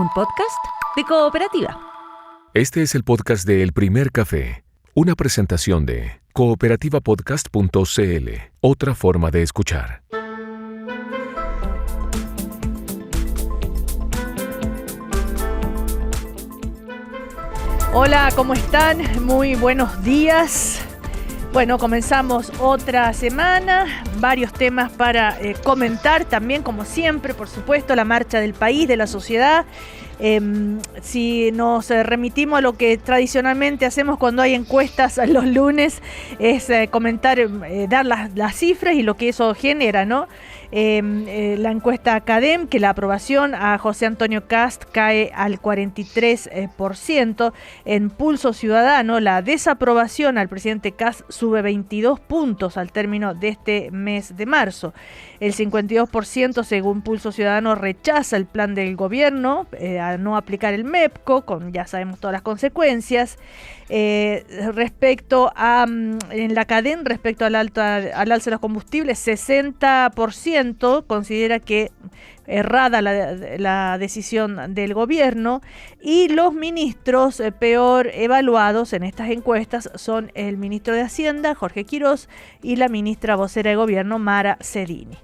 un podcast de Cooperativa. Este es el podcast de El Primer Café, una presentación de cooperativapodcast.cl, otra forma de escuchar. Hola, ¿cómo están? Muy buenos días. Bueno, comenzamos otra semana, varios temas para comentar también, como siempre, por supuesto, la marcha del país, de la sociedad. Si nos remitimos a lo que tradicionalmente hacemos cuando hay encuestas los lunes, es comentar, dar las cifras y lo que eso genera, ¿no? La encuesta CADEM, que la aprobación a José Antonio Kast cae al 43%. En Pulso Ciudadano, la desaprobación al presidente Kast sube 22 puntos al término de este mes de marzo. El 52%, según Pulso Ciudadano, rechaza el plan del gobierno a no aplicar el MEPCO, con ya sabemos todas las consecuencias. Respecto a, en la CADEM, respecto al alza de los combustibles, 60% considera que errada la decisión del gobierno, y los ministros peor evaluados en estas encuestas son el ministro de Hacienda, Jorge Quirós, y la ministra vocera de gobierno, Mara Cedini.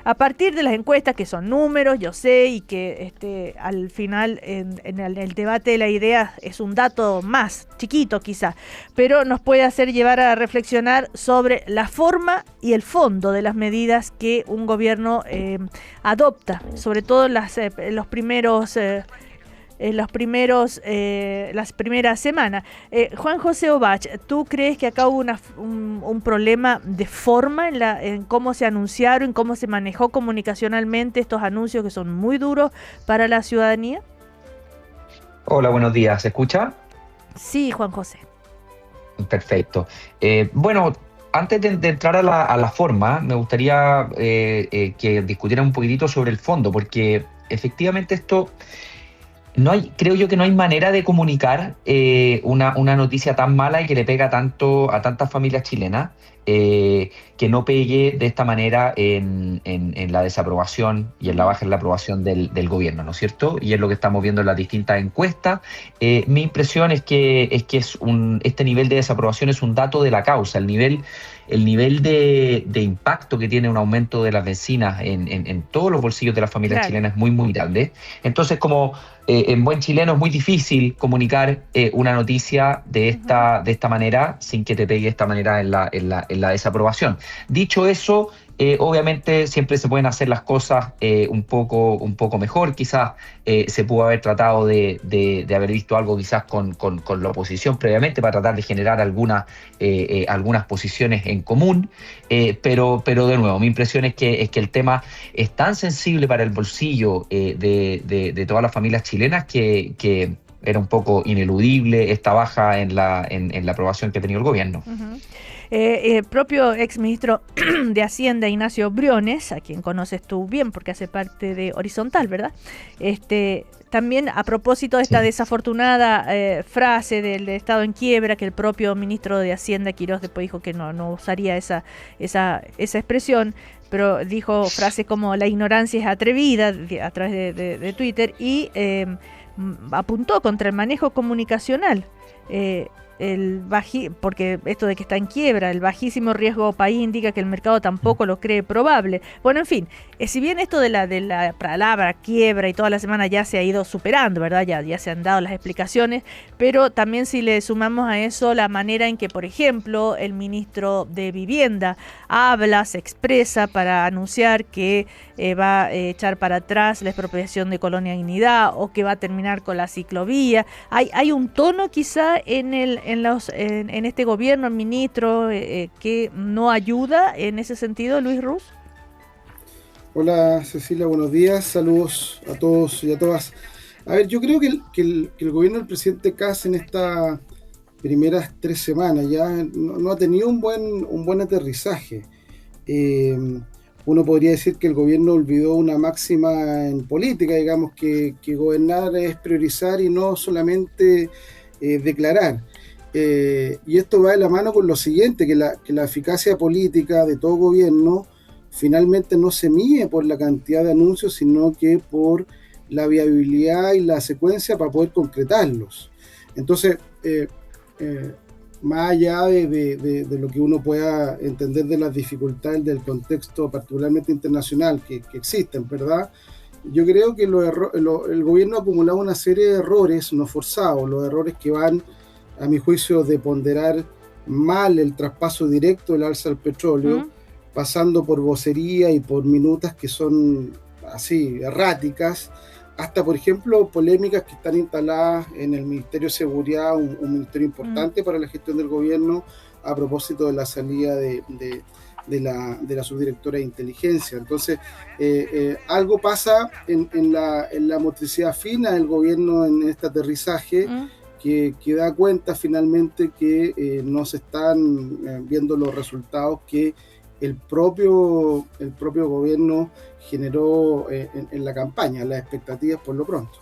A partir de las encuestas, que son números, yo sé, y que al final en el debate de la idea es un dato más chiquito quizá, pero nos puede hacer llevar a reflexionar sobre la forma y el fondo de las medidas que un gobierno adopta, sobre todo las primeras semanas. Juan José Obach, ¿tú crees que acá hubo un problema de forma en cómo se anunciaron, en cómo se manejó comunicacionalmente estos anuncios que son muy duros para la ciudadanía? Hola, buenos días. ¿Se escucha? Sí, Juan José. Perfecto. Bueno, antes de entrar a la forma, me gustaría que discutieran un poquitito sobre el fondo, porque efectivamente esto... creo yo que no hay manera de comunicar una noticia tan mala y que le pega tanto a tantas familias chilenas, que no pegue de esta manera en la desaprobación y en la baja en la aprobación del gobierno, ¿no es cierto? Y es lo que estamos viendo en las distintas encuestas. Mi impresión es que este nivel de desaprobación es un dato de la causa. El nivel de impacto que tiene un aumento de las bencinas en todos los bolsillos de las familias chilenas es muy, muy grande. Entonces, como en buen chileno es muy difícil comunicar una noticia de esta manera sin que te pegue de esta manera en la desaprobación. Dicho eso, obviamente siempre se pueden hacer las cosas un poco mejor. Quizás se pudo haber tratado de haber visto algo quizás con la oposición previamente para tratar de generar algunas posiciones en común, pero de nuevo, mi impresión es que el tema es tan sensible para el bolsillo de todas las familias chilenas que era un poco ineludible esta baja en la aprobación que ha tenido el gobierno. Uh-huh. El propio exministro de Hacienda, Ignacio Briones, a quien conoces tú bien porque hace parte de Horizontal, ¿verdad? También a propósito de esta desafortunada frase del Estado en quiebra, que el propio ministro de Hacienda, Quirós, después dijo que no usaría esa expresión, pero dijo frases como la ignorancia es atrevida a través de Twitter, y apuntó contra el manejo comunicacional. Porque esto de que está en quiebra, el bajísimo riesgo país indica que el mercado tampoco lo cree probable. Bueno, en fin, si bien esto de la palabra quiebra y toda la semana ya se ha ido superando, ¿verdad? Ya se han dado las explicaciones, pero también si le sumamos a eso la manera en que, por ejemplo, el ministro de Vivienda se expresa para anunciar que va a echar para atrás la expropiación de Colonia Dignidad, o que va a terminar con la ciclovía. Hay un tono quizá en este gobierno, el ministro, que no ayuda en ese sentido, Luis Ruz. Hola Cecilia, buenos días, saludos a todos y a todas. A ver, yo creo que el gobierno del presidente Kast en estas primeras 3 semanas ya no ha tenido un buen aterrizaje. Uno podría decir que el gobierno olvidó una máxima en política, digamos, que gobernar es priorizar y no solamente declarar. Y esto va de la mano con lo siguiente, que la eficacia política de todo gobierno finalmente no se mide por la cantidad de anuncios, sino que por la viabilidad y la secuencia para poder concretarlos. Entonces, más allá de lo que uno pueda entender de las dificultades del contexto particularmente internacional que existen, ¿verdad? Yo creo que el gobierno ha acumulado una serie de errores no forzados, los errores que van, a mi juicio, de ponderar mal el traspaso directo del alza del petróleo, pasando por vocería y por minutas que son así, erráticas, hasta, por ejemplo, polémicas que están instaladas en el Ministerio de Seguridad, un ministerio importante para la gestión del gobierno, a propósito de la salida de la subdirectora de inteligencia. Entonces, algo pasa en la motricidad fina del gobierno en este aterrizaje, que da cuenta finalmente que no se están viendo los resultados que el propio gobierno generó en la campaña, las expectativas por lo pronto.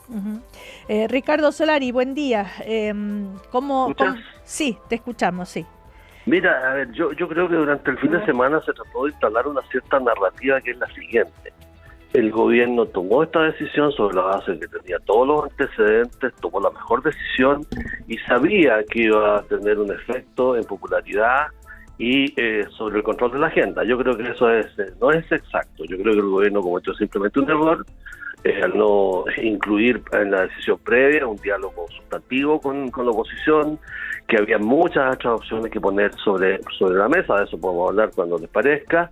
Ricardo Solari, buen día. ¿Cómo? Sí, te escuchamos, sí. Mira, a ver, yo creo que durante el fin de semana se trató de instalar una cierta narrativa que es la siguiente. El gobierno tomó esta decisión sobre la base de que tenía todos los antecedentes, tomó la mejor decisión y sabía que iba a tener un efecto en popularidad y sobre el control de la agenda. Yo creo que eso no es exacto. Yo creo que el gobierno cometió simplemente un error al no incluir en la decisión previa un diálogo sustantivo con la oposición, que había muchas otras opciones que poner sobre la mesa, de eso podemos hablar cuando les parezca,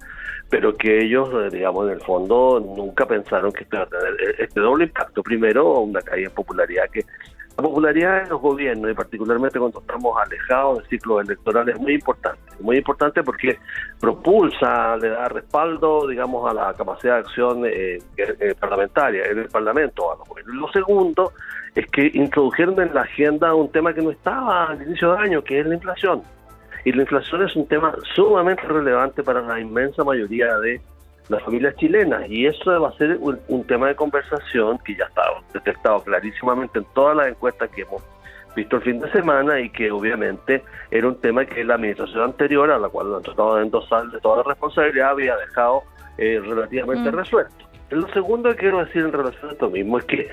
pero que ellos, digamos, en el fondo nunca pensaron que esto iba a tener este doble impacto. Primero, una caída en popularidad, que la popularidad en los gobiernos, y particularmente cuando estamos alejados de ciclos electorales, es muy importante porque propulsa, le da respaldo, digamos, a la capacidad de acción parlamentaria, en el Parlamento, a los gobiernos. Lo segundo es que introdujeron en la agenda un tema que no estaba al inicio del año, que es la inflación. Y la inflación es un tema sumamente relevante para la inmensa mayoría de las familias chilenas, y eso va a ser un tema de conversación que ya está detectado clarísimamente en todas las encuestas que hemos visto el fin de semana, y que obviamente era un tema que la administración anterior, a la cual han tratado de endosar de toda la responsabilidad, había dejado relativamente resuelto. Lo segundo que quiero decir en relación a esto mismo es que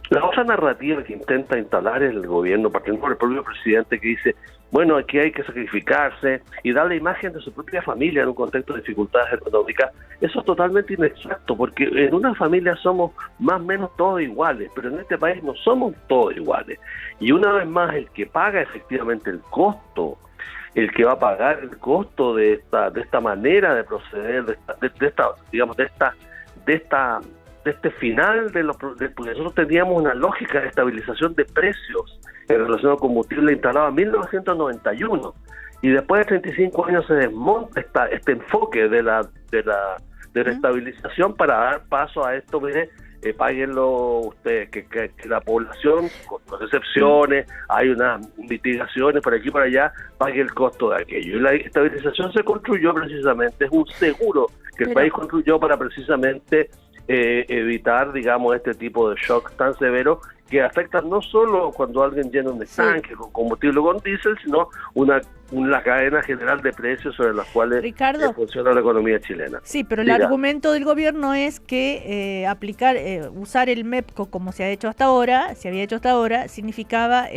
la otra narrativa que intenta instalar el gobierno, partiendo por el propio presidente, que dice, bueno, aquí hay que sacrificarse y dar la imagen de su propia familia en un contexto de dificultades económicas, eso es totalmente inexacto, porque en una familia somos más o menos todos iguales, pero en este país no somos todos iguales. Y una vez más, el que paga efectivamente el costo, el que va a pagar el costo de esta manera de proceder, de este final porque nosotros teníamos una lógica de estabilización de precios en relación al combustible instalado en 1991, y después de 35 años se desmonta este enfoque de la estabilización para dar paso a esto. Mire, páguenlo ustedes, que la población, con excepciones, hay unas mitigaciones por aquí y por allá, pague el costo de aquello. Y la estabilización se construyó precisamente, es un seguro que el país construyó para precisamente evitar, digamos, este tipo de shock tan severo que afectan no solo cuando alguien llena un estanque con combustible o con diésel, sino una cadena general de precios sobre las cuales funciona la economía chilena. Sí, pero el argumento del gobierno es que usar el MEPCO como se había hecho hasta ahora, significaba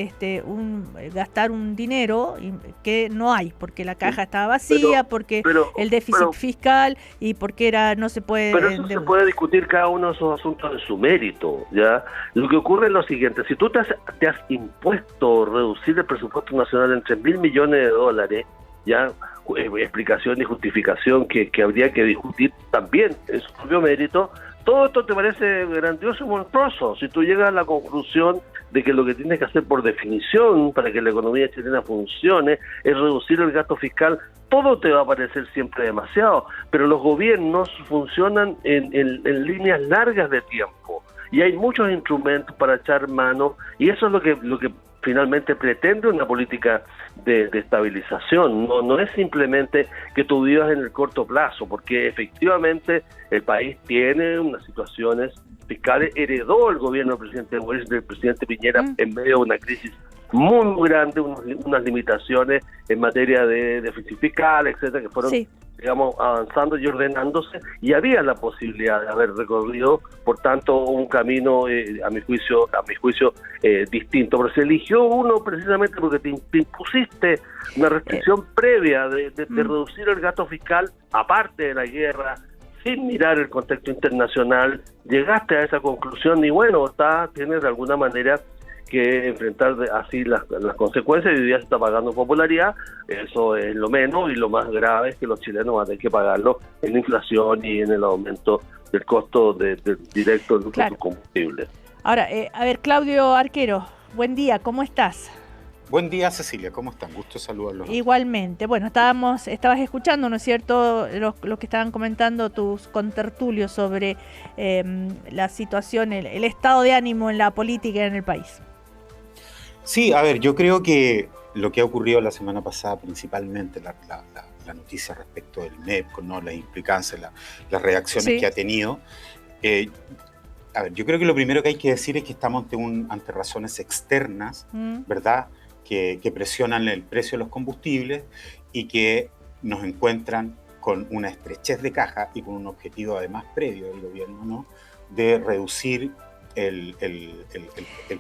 gastar un dinero que no hay, porque la caja estaba vacía, porque el déficit fiscal y porque no se puede... Pero eso se puede discutir cada uno de esos asuntos en su mérito, ¿ya? Lo que ocurre es lo siguiente: si tú te has impuesto reducir el presupuesto nacional en 3.000 millones de dólares, ya explicación y justificación que habría que discutir también en su propio mérito, todo esto te parece grandioso y monstruoso. Si tú llegas a la conclusión de que lo que tienes que hacer por definición para que la economía chilena funcione es reducir el gasto fiscal, todo te va a parecer siempre demasiado, pero los gobiernos funcionan en líneas largas de tiempo y hay muchos instrumentos para echar mano, y eso es lo que finalmente pretende una política de estabilización. No es simplemente que tú vivas en el corto plazo, porque efectivamente el país tiene unas situaciones fiscales, heredó el gobierno del presidente Piñera en medio de una crisis muy grande, unas limitaciones en materia de déficit fiscal, etcétera, que fueron digamos, avanzando y ordenándose, y había la posibilidad de haber recorrido, por tanto, un camino, a mi juicio, distinto. Pero se eligió uno precisamente porque te impusiste una restricción previa de reducir el gasto fiscal, aparte de la guerra, sin mirar el contexto internacional. Llegaste a esa conclusión y bueno, tienes de alguna manera que enfrentar así las consecuencias, y hoy día se está pagando popularidad. Eso es lo menos, y lo más grave es que los chilenos van a tener que pagarlo en la inflación y en el aumento del costo directo de los combustibles. Ahora, a ver, Claudio Arquero, buen día, ¿cómo estás? Buen día, Cecilia, ¿cómo están? Gusto saludarlos. Igualmente. Bueno, estabas escuchando, ¿no es cierto?, lo que estaban comentando tus contertulios sobre la situación, el estado de ánimo en la política en el país. Sí, a ver, yo creo que lo que ha ocurrido la semana pasada, principalmente la noticia respecto del MEP, ¿no?, las implicancias, las reacciones que ha tenido. A ver, yo creo que lo primero que hay que decir es que estamos ante razones externas, ¿verdad?, que presionan el precio de los combustibles y que nos encuentran con una estrechez de caja y con un objetivo además previo del gobierno, ¿no?, de reducir el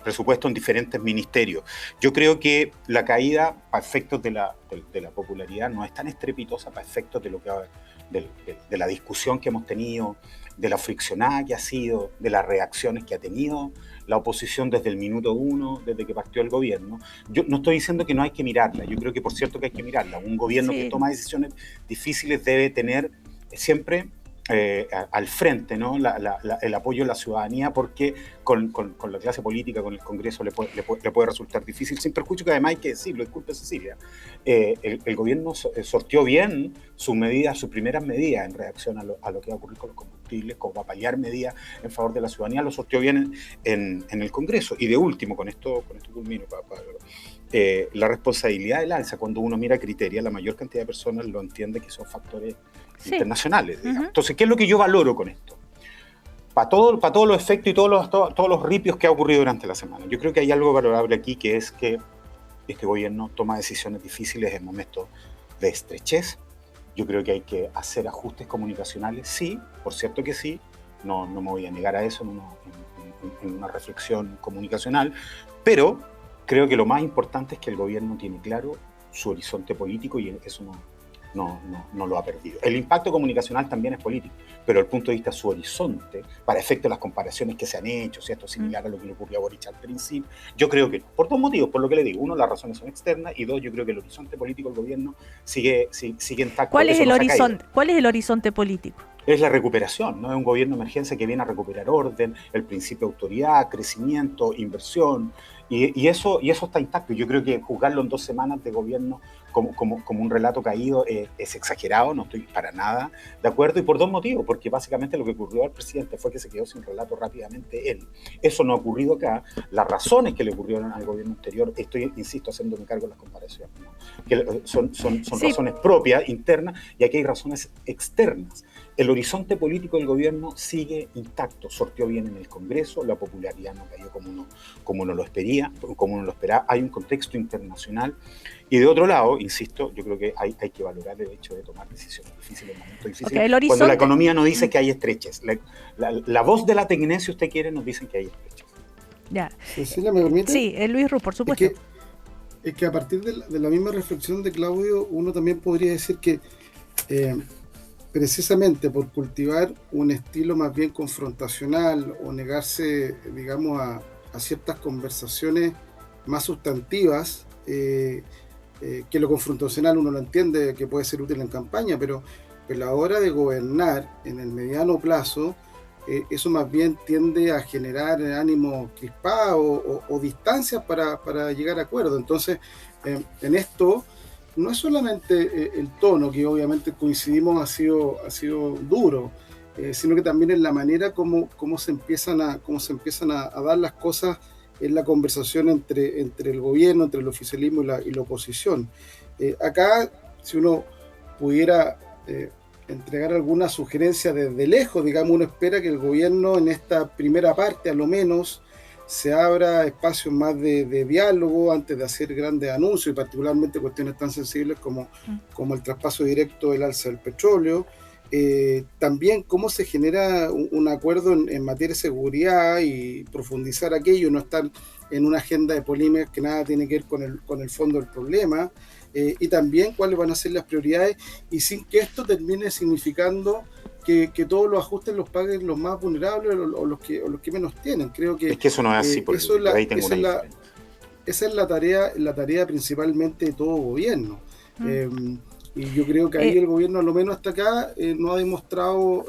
presupuesto en diferentes ministerios. Yo creo que la caída para efectos de la popularidad no es tan estrepitosa para efectos de la discusión que hemos tenido, de la friccionada que ha sido, de las reacciones que ha tenido la oposición desde el minuto uno, desde que partió el gobierno. Yo no estoy diciendo que no hay que mirarla, yo creo que por cierto que hay que mirarla. Un gobierno que toma decisiones difíciles debe tener siempre al frente, ¿no?, el apoyo de la ciudadanía, porque con la clase política, con el Congreso le puede resultar difícil, sin perjuicio que además hay que decirlo, disculpe Cecilia, el gobierno sorteó bien sus primeras medidas en reacción a lo que va a ocurrir con los combustibles, como a paliar medidas en favor de la ciudadanía, lo sorteó bien en el Congreso. Y de último, con esto culmino, la responsabilidad del alza, cuando uno mira criterios, la mayor cantidad de personas lo entiende que son factores internacionales, digamos. Entonces, ¿qué es lo que yo valoro con esto? Para todos los efectos y todos los ripios que ha ocurrido durante la semana, yo creo que hay algo valorable aquí, que es que este gobierno toma decisiones difíciles en momentos de estrechez. Yo creo que hay que hacer ajustes comunicacionales, sí, por cierto que sí, no me voy a negar a eso en una reflexión comunicacional, pero creo que lo más importante es que el gobierno tiene claro su horizonte político y eso no lo ha perdido. El impacto comunicacional también es político, pero el punto de vista de su horizonte, para efecto de las comparaciones que se han hecho, si esto es similar a lo que le ocurrió a Boric al principio, yo creo que no. Por dos motivos, por lo que le digo. Uno, las razones son externas, y dos, yo creo que el horizonte político del gobierno sigue intacto. ¿Cuál es el horizonte político? Es la recuperación, ¿no? Es un gobierno de emergencia que viene a recuperar orden, el principio de autoridad, crecimiento, inversión, y eso está intacto. Yo creo que juzgarlo en 2 semanas de gobierno como un relato caído es exagerado, no estoy para nada de acuerdo, y por 2 motivos, porque básicamente lo que ocurrió al presidente fue que se quedó sin relato rápidamente él. Eso no ha ocurrido acá. Las razones que le ocurrieron al gobierno anterior, insisto, haciéndome cargo de las comparaciones, ¿no?, que son razones propias, internas, y aquí hay razones externas. El horizonte político del gobierno sigue intacto, sorteó bien en el Congreso, la popularidad no cayó como uno lo esperaba, hay un contexto internacional, y de otro lado, insisto, yo creo que hay que valorar el hecho de tomar decisiones difíciles en momentos difíciles, cuando la economía nos dice que hay estreches. La voz de la tecnia, si usted quiere, nos dicen que hay estreches. Ya. Cecilia, ¿me permite? Sí, Luis Ru, por supuesto. Es que a partir de la misma reflexión de Claudio, uno también podría decir que precisamente por cultivar un estilo más bien confrontacional o negarse, digamos, a ciertas conversaciones más sustantivas, que lo confrontacional uno lo entiende que puede ser útil en campaña, pero a la hora de gobernar en el mediano plazo, eso más bien tiende a generar ánimo crispado o distancias para llegar a acuerdos. Entonces, en esto no es solamente el tono, que obviamente coincidimos ha sido duro, sino que también en la manera como se empiezan a dar las cosas en la conversación entre el gobierno, entre el oficialismo y la oposición. Acá, si uno pudiera entregar alguna sugerencia desde lejos, digamos, uno espera que el gobierno en esta primera parte, a lo menos, se abra espacios más de diálogo antes de hacer grandes anuncios, y particularmente cuestiones tan sensibles como el traspaso directo del alza del petróleo. También cómo se genera un acuerdo en materia de seguridad y profundizar aquello, no estar en una agenda de polémicas que nada tiene que ver con el fondo del problema, y también cuáles van a ser las prioridades, y sin que esto termine significando que todos los ajustes los paguen los más vulnerables o los que menos tienen. Creo que es que eso no es así, porque ahí tengo una diferencia. Esa es la tarea principalmente de todo gobierno. Y yo creo que ahí el gobierno, a lo menos hasta acá, no ha demostrado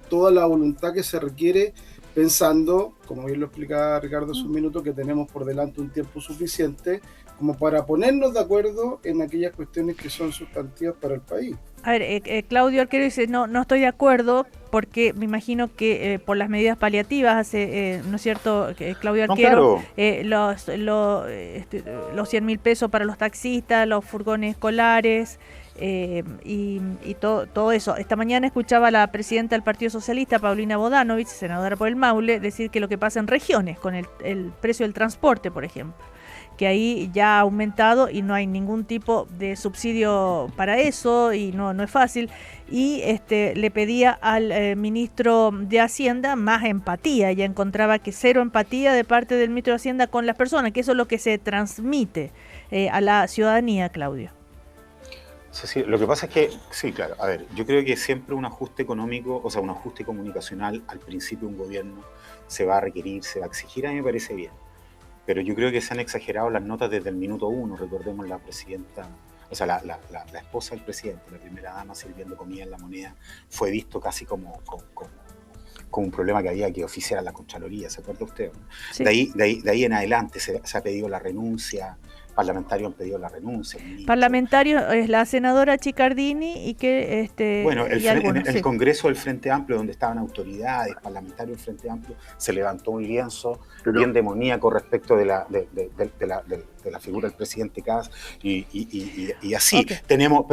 toda la voluntad que se requiere, pensando, como bien lo explicaba Ricardo hace un minuto, que tenemos por delante un tiempo suficiente como para ponernos de acuerdo en aquellas cuestiones que son sustantivas para el país. A ver, Claudio Arquero dice, no estoy de acuerdo, porque me imagino que por las medidas paliativas hace, ¿no es cierto, Claudio Arquero? No, claro. Los 100.000 pesos para los taxistas, los furgones escolares, y todo eso. Esta mañana escuchaba a la presidenta del Partido Socialista, Paulina Bodanovich, senadora por el Maule, decir que lo que pasa en regiones con el precio del transporte, por ejemplo, que ahí ya ha aumentado y no hay ningún tipo de subsidio para eso, y no es fácil, y le pedía al ministro de Hacienda más empatía. Ella encontraba que cero empatía de parte del ministro de Hacienda con las personas, que eso es lo que se transmite a la ciudadanía, Claudio. Sí, lo que pasa es que, sí, claro, a ver, yo creo que siempre un ajuste económico, o sea, un ajuste comunicacional, al principio un gobierno se va a requerir, se va a exigir, a mí me parece bien. Pero yo creo que se han exagerado las notas desde el minuto uno. Recordemos la presidenta, o sea, la esposa del presidente, la primera dama, sirviendo comida en La Moneda, fue visto casi como un problema que había que oficiar a la Contraloría, ¿se acuerda usted? ¿No? Sí. De ahí en adelante se ha pedido la renuncia, parlamentarios han pedido la renuncia. Parlamentario es la senadora Chicardini y que... Bueno, en el Congreso del Frente Amplio, donde estaban autoridades, parlamentarios del Frente Amplio, se levantó un lienzo bien demoníaco respecto de la figura del presidente Kast, y así. Okay. Tenemos,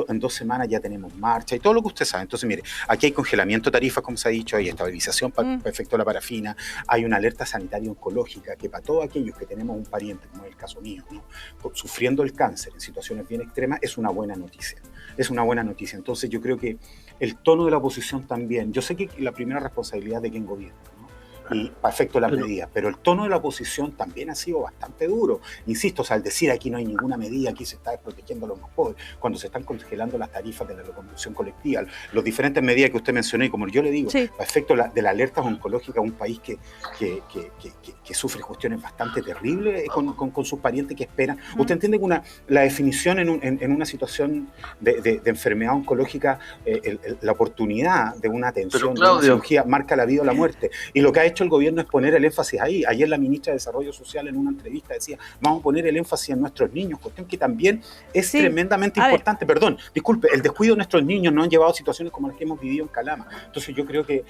en 2 semanas ya tenemos marcha y todo lo que usted sabe. Entonces, mire, aquí hay congelamiento de tarifas, como se ha dicho, hay estabilización para efecto de la parafina, hay una alerta sanitaria oncológica que para todos aquellos que tenemos un pariente, como es el caso mío, ¿no?, sufriendo el cáncer en situaciones bien extremas, es una buena noticia. Es una buena noticia. Entonces yo creo que el tono de la oposición también, yo sé que la primera responsabilidad de quien gobierna, y para efecto de las medidas, pero el tono de la oposición también ha sido bastante duro. Insisto, o sea, al decir aquí no hay ninguna medida, aquí se está desprotegiendo a los más pobres, cuando se están congelando las tarifas de la locomoción colectiva, las diferentes medidas que usted mencionó, y como yo le digo, sí, para efecto de la alerta oncológica, un país que sufre cuestiones bastante terribles con sus parientes que esperan. Usted entiende que la definición en una situación de enfermedad oncológica, la oportunidad de una atención, de una cirugía, marca la vida o la muerte, y lo que ha hecho el gobierno es poner el énfasis ahí. Ayer la ministra de Desarrollo Social en una entrevista decía, vamos a poner el énfasis en nuestros niños, cuestión que también es tremendamente importante. Perdón, disculpe, el descuido de nuestros niños nos han llevado a situaciones como las que hemos vivido en Calama. Entonces yo creo que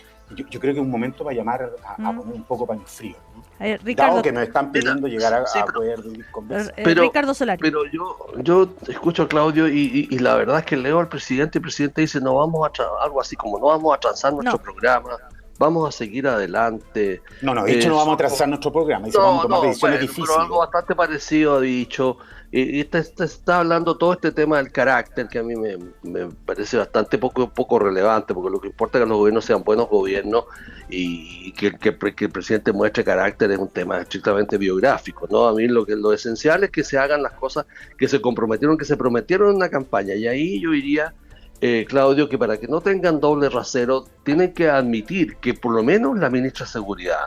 un momento va a llamar a poner un poco paño frío, ¿no? Ricardo, dado que nos están pidiendo llegar a poder vivir con besos. Ricardo Solari. Pero yo escucho a Claudio y la verdad es que leo al presidente, y el presidente dice, algo así como, no vamos a transar nuestro programa, vamos a seguir adelante. No, de hecho no vamos a trazar nuestro programa, dice, vamos a tomar decisiones difíciles. Pero algo bastante parecido ha dicho, y está hablando todo este tema del carácter, que a mí me parece bastante poco relevante, porque lo que importa es que los gobiernos sean buenos gobiernos, y que el presidente muestre carácter es un tema estrictamente biográfico, ¿no? A mí lo esencial es que se hagan las cosas que se prometieron en una campaña, y ahí yo iría, Claudio, que para que no tengan doble rasero, tienen que admitir que por lo menos la ministra de Seguridad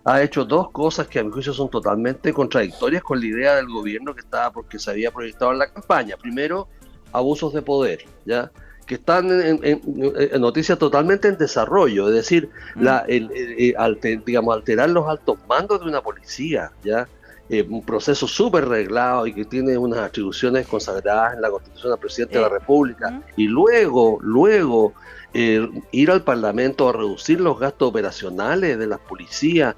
ha hecho 2 cosas que a mi juicio son totalmente contradictorias con la idea del gobierno porque se había proyectado en la campaña. Primero, abusos de poder, ¿ya?, que están en noticias totalmente en desarrollo, es decir, alterar los altos mandos de una policía, ¿ya?, un proceso súper reglado y que tiene unas atribuciones consagradas en la Constitución del Presidente de la República, y luego ir al Parlamento a reducir los gastos operacionales de las policías,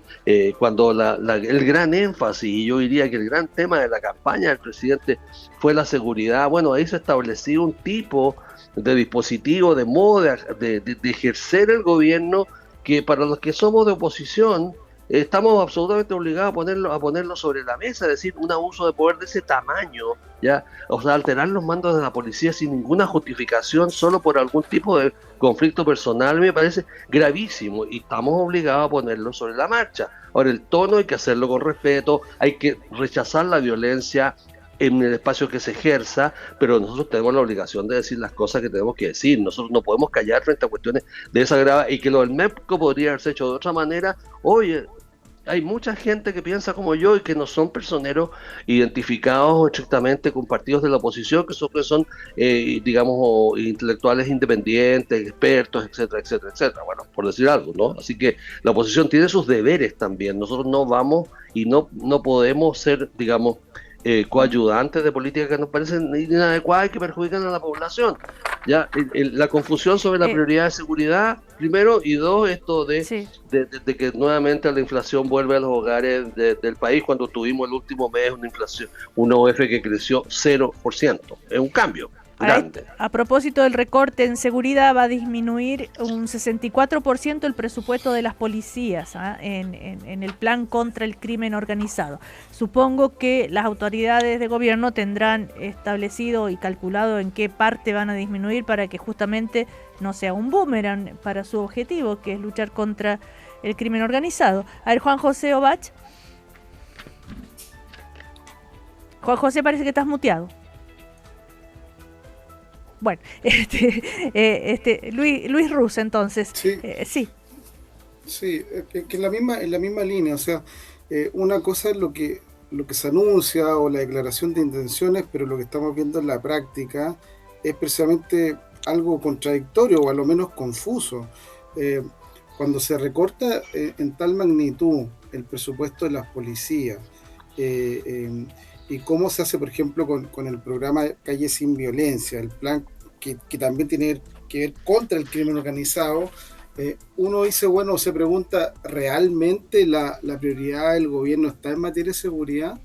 cuando el gran énfasis, y yo diría que el gran tema de la campaña del presidente fue la seguridad. Bueno, ahí se estableció un tipo de dispositivo, de modo de ejercer el gobierno, que para los que somos de oposición estamos absolutamente obligados a ponerlo sobre la mesa, es decir, un abuso de poder de ese tamaño, ¿ya? O sea, alterar los mandos de la policía sin ninguna justificación, solo por algún tipo de conflicto personal, me parece gravísimo y estamos obligados a ponerlo sobre la marcha. Ahora, el tono hay que hacerlo con respeto, hay que rechazar la violencia en el espacio que se ejerza, pero nosotros tenemos la obligación de decir las cosas que tenemos que decir. Nosotros no podemos callar frente a cuestiones de esa grave, y que lo del MEPCO podría haberse hecho de otra manera. Oye, hay mucha gente que piensa como yo y que no son personeros identificados estrictamente con partidos de la oposición, que son digamos, intelectuales independientes, expertos, etcétera, etcétera, etcétera. Bueno, por decir algo, ¿no? Así que la oposición tiene sus deberes también. Nosotros no vamos y no podemos ser, digamos, coayudantes de políticas que nos parecen inadecuadas y que perjudican a la población. Ya la confusión sobre la prioridad de seguridad, primero, y dos, esto de que nuevamente la inflación vuelve a los hogares del país cuando tuvimos el último mes una inflación, una OF que creció 0%. Es un cambio grande. A propósito del recorte en seguridad, va a disminuir un 64% el presupuesto de las policías en el plan contra el crimen organizado. Supongo que las autoridades de gobierno tendrán establecido y calculado en qué parte van a disminuir para que justamente no sea un boomerang para su objetivo, que es luchar contra el crimen organizado. A ver, Juan José Obach. Juan José, parece que estás muteado. Bueno, Luis Ruz, entonces. Sí. Sí, que en la misma línea, o sea, una cosa es lo que se anuncia o la declaración de intenciones, pero lo que estamos viendo en la práctica es precisamente algo contradictorio o a lo menos confuso. Cuando se recorta en tal magnitud el presupuesto de las policías, y cómo se hace, por ejemplo, con el programa Calle Sin Violencia, el plan que también tiene que ver contra el crimen organizado, uno dice, bueno, se pregunta, ¿realmente la prioridad del gobierno está en materia de seguridad?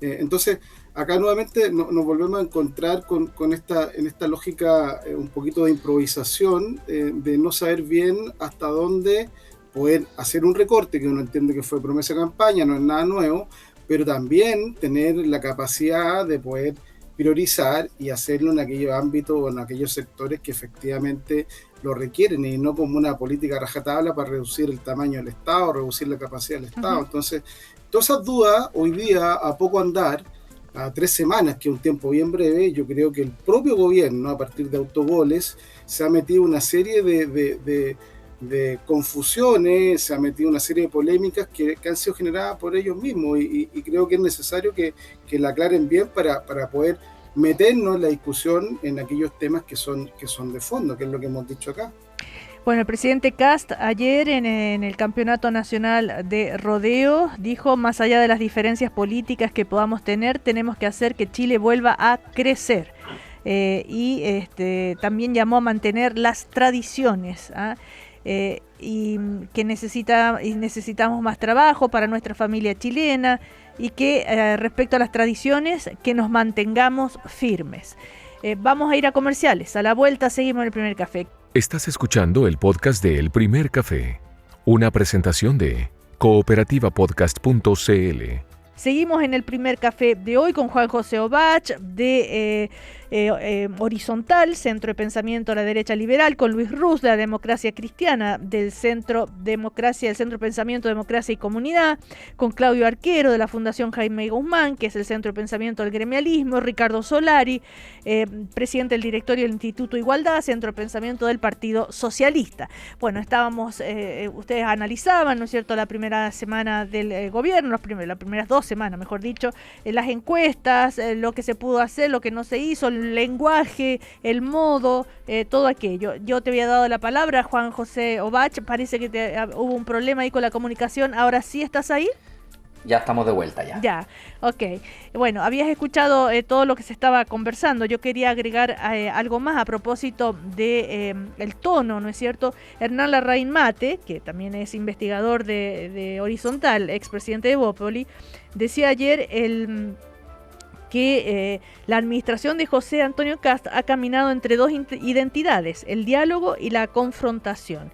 Entonces, acá nuevamente nos volvemos a encontrar en esta lógica un poquito de improvisación, de no saber bien hasta dónde poder hacer un recorte, que uno entiende que fue promesa de campaña, no es nada nuevo, pero también tener la capacidad de poder priorizar y hacerlo en aquellos ámbitos o en aquellos sectores que efectivamente lo requieren, y no como una política rajatabla para reducir el tamaño del Estado, reducir la capacidad del Estado. Entonces, todas esas dudas, hoy día, a poco andar, a 3 semanas, que es un tiempo bien breve, yo creo que el propio gobierno, a partir de autogoles, se ha metido una serie de confusiones, se ha metido una serie de polémicas que han sido generadas por ellos mismos, y creo que es necesario que la aclaren bien para poder meternos en la discusión en aquellos temas que son de fondo, que es lo que hemos dicho acá. Bueno, el presidente Kast ayer en el Campeonato Nacional de Rodeo dijo, más allá de las diferencias políticas que podamos tener, tenemos que hacer que Chile vuelva a crecer. Y también llamó a mantener las tradiciones, y que necesitamos más trabajo para nuestra familia chilena, y que respecto a las tradiciones, que nos mantengamos firmes. Vamos a ir a comerciales. A la vuelta seguimos en El Primer Café. Estás escuchando el podcast de El Primer Café, una presentación de cooperativapodcast.cl. Seguimos en El Primer Café de hoy con Juan José Obach de Horizontal, Centro de Pensamiento de la Derecha Liberal, con Luis Ruz de la Democracia Cristiana, del Centro de Pensamiento, Democracia y Comunidad, con Claudio Arquero de la Fundación Jaime Guzmán, que es el Centro de Pensamiento del Gremialismo, Ricardo Solari, presidente del directorio del Instituto Igualdad, Centro de Pensamiento del Partido Socialista. Bueno, ustedes analizaban, ¿no es cierto?, la primera semana del gobierno, las primeras 2 semanas, mejor dicho, las encuestas, lo que se pudo hacer, lo que no se hizo, el lenguaje, el modo, todo aquello. Yo te había dado la palabra, Juan José Obach, parece que hubo un problema ahí con la comunicación. ¿Ahora sí estás ahí? Ya estamos de vuelta ya. Ya, ok. Bueno, habías escuchado todo lo que se estaba conversando. Yo quería agregar algo más a propósito de el tono, ¿no es cierto? Hernán Larraín Mate, que también es investigador de Horizontal, expresidente de Bópoli, decía ayer que la administración de José Antonio Kast ha caminado entre 2 identidades, el diálogo y la confrontación.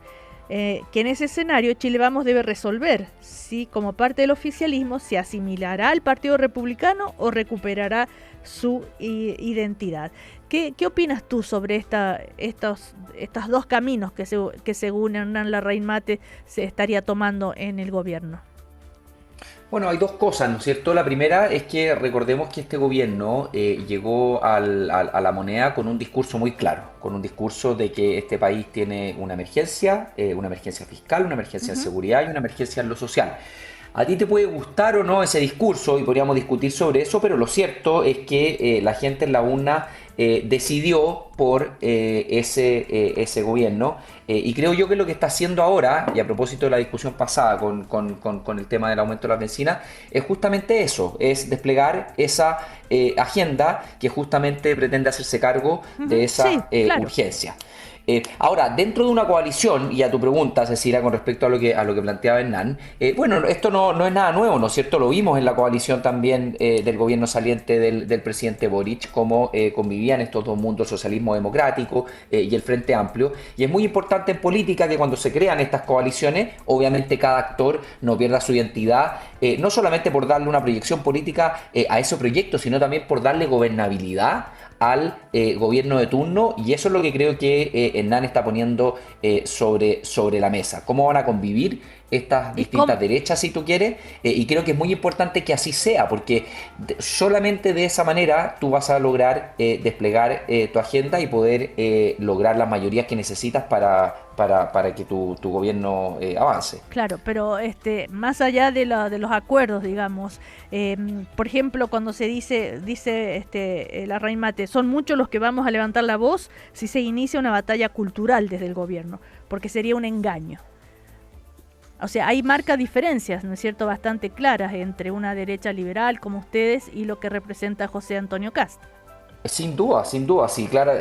que en ese escenario Chile Vamos debe resolver si como parte del oficialismo se asimilará al Partido Republicano o recuperará su identidad. ¿Qué opinas tú sobre estos dos caminos que según Hernán Larraín Mate se estaría tomando en el gobierno? Bueno, hay dos cosas, ¿no es cierto? La primera es que recordemos que este gobierno llegó a la moneda con un discurso muy claro, con un discurso de que este país tiene una emergencia fiscal, una emergencia en seguridad y una emergencia en lo social. A ti te puede gustar o no ese discurso y podríamos discutir sobre eso, pero lo cierto es que la gente en la urna decidió por ese gobierno y creo yo que lo que está haciendo ahora, y a propósito de la discusión pasada con el tema del aumento de las bencinas, es justamente eso, es desplegar esa agenda que justamente pretende hacerse cargo de esa urgencia. Ahora, dentro de una coalición, y a tu pregunta, Cecilia, con respecto a lo que planteaba Hernán, bueno, esto no es nada nuevo, ¿no es cierto? Lo vimos en la coalición también del gobierno saliente del presidente Boric, cómo convivían estos dos mundos, el socialismo democrático y el Frente Amplio. Y es muy importante en política que cuando se crean estas coaliciones, obviamente cada actor no pierda su identidad, no solamente por darle una proyección política a ese proyecto, sino también por darle gobernabilidad al gobierno de turno, y eso es lo que creo que Hernán está poniendo sobre la mesa. ¿Cómo van a convivir estas distintas derechas, si tú quieres? Y creo que es muy importante que así sea, porque solamente de esa manera tú vas a lograr desplegar tu agenda y poder lograr las mayorías que necesitas para que tu gobierno avance. Claro, pero más allá de los acuerdos, digamos, por ejemplo, cuando se dice Larraín Mate, son muchos los que vamos a levantar la voz si se inicia una batalla cultural desde el gobierno, porque sería un engaño. O sea, hay marca diferencias, ¿no es cierto?, bastante claras entre una derecha liberal como ustedes y lo que representa José Antonio Kast. Sin duda, sí, claro,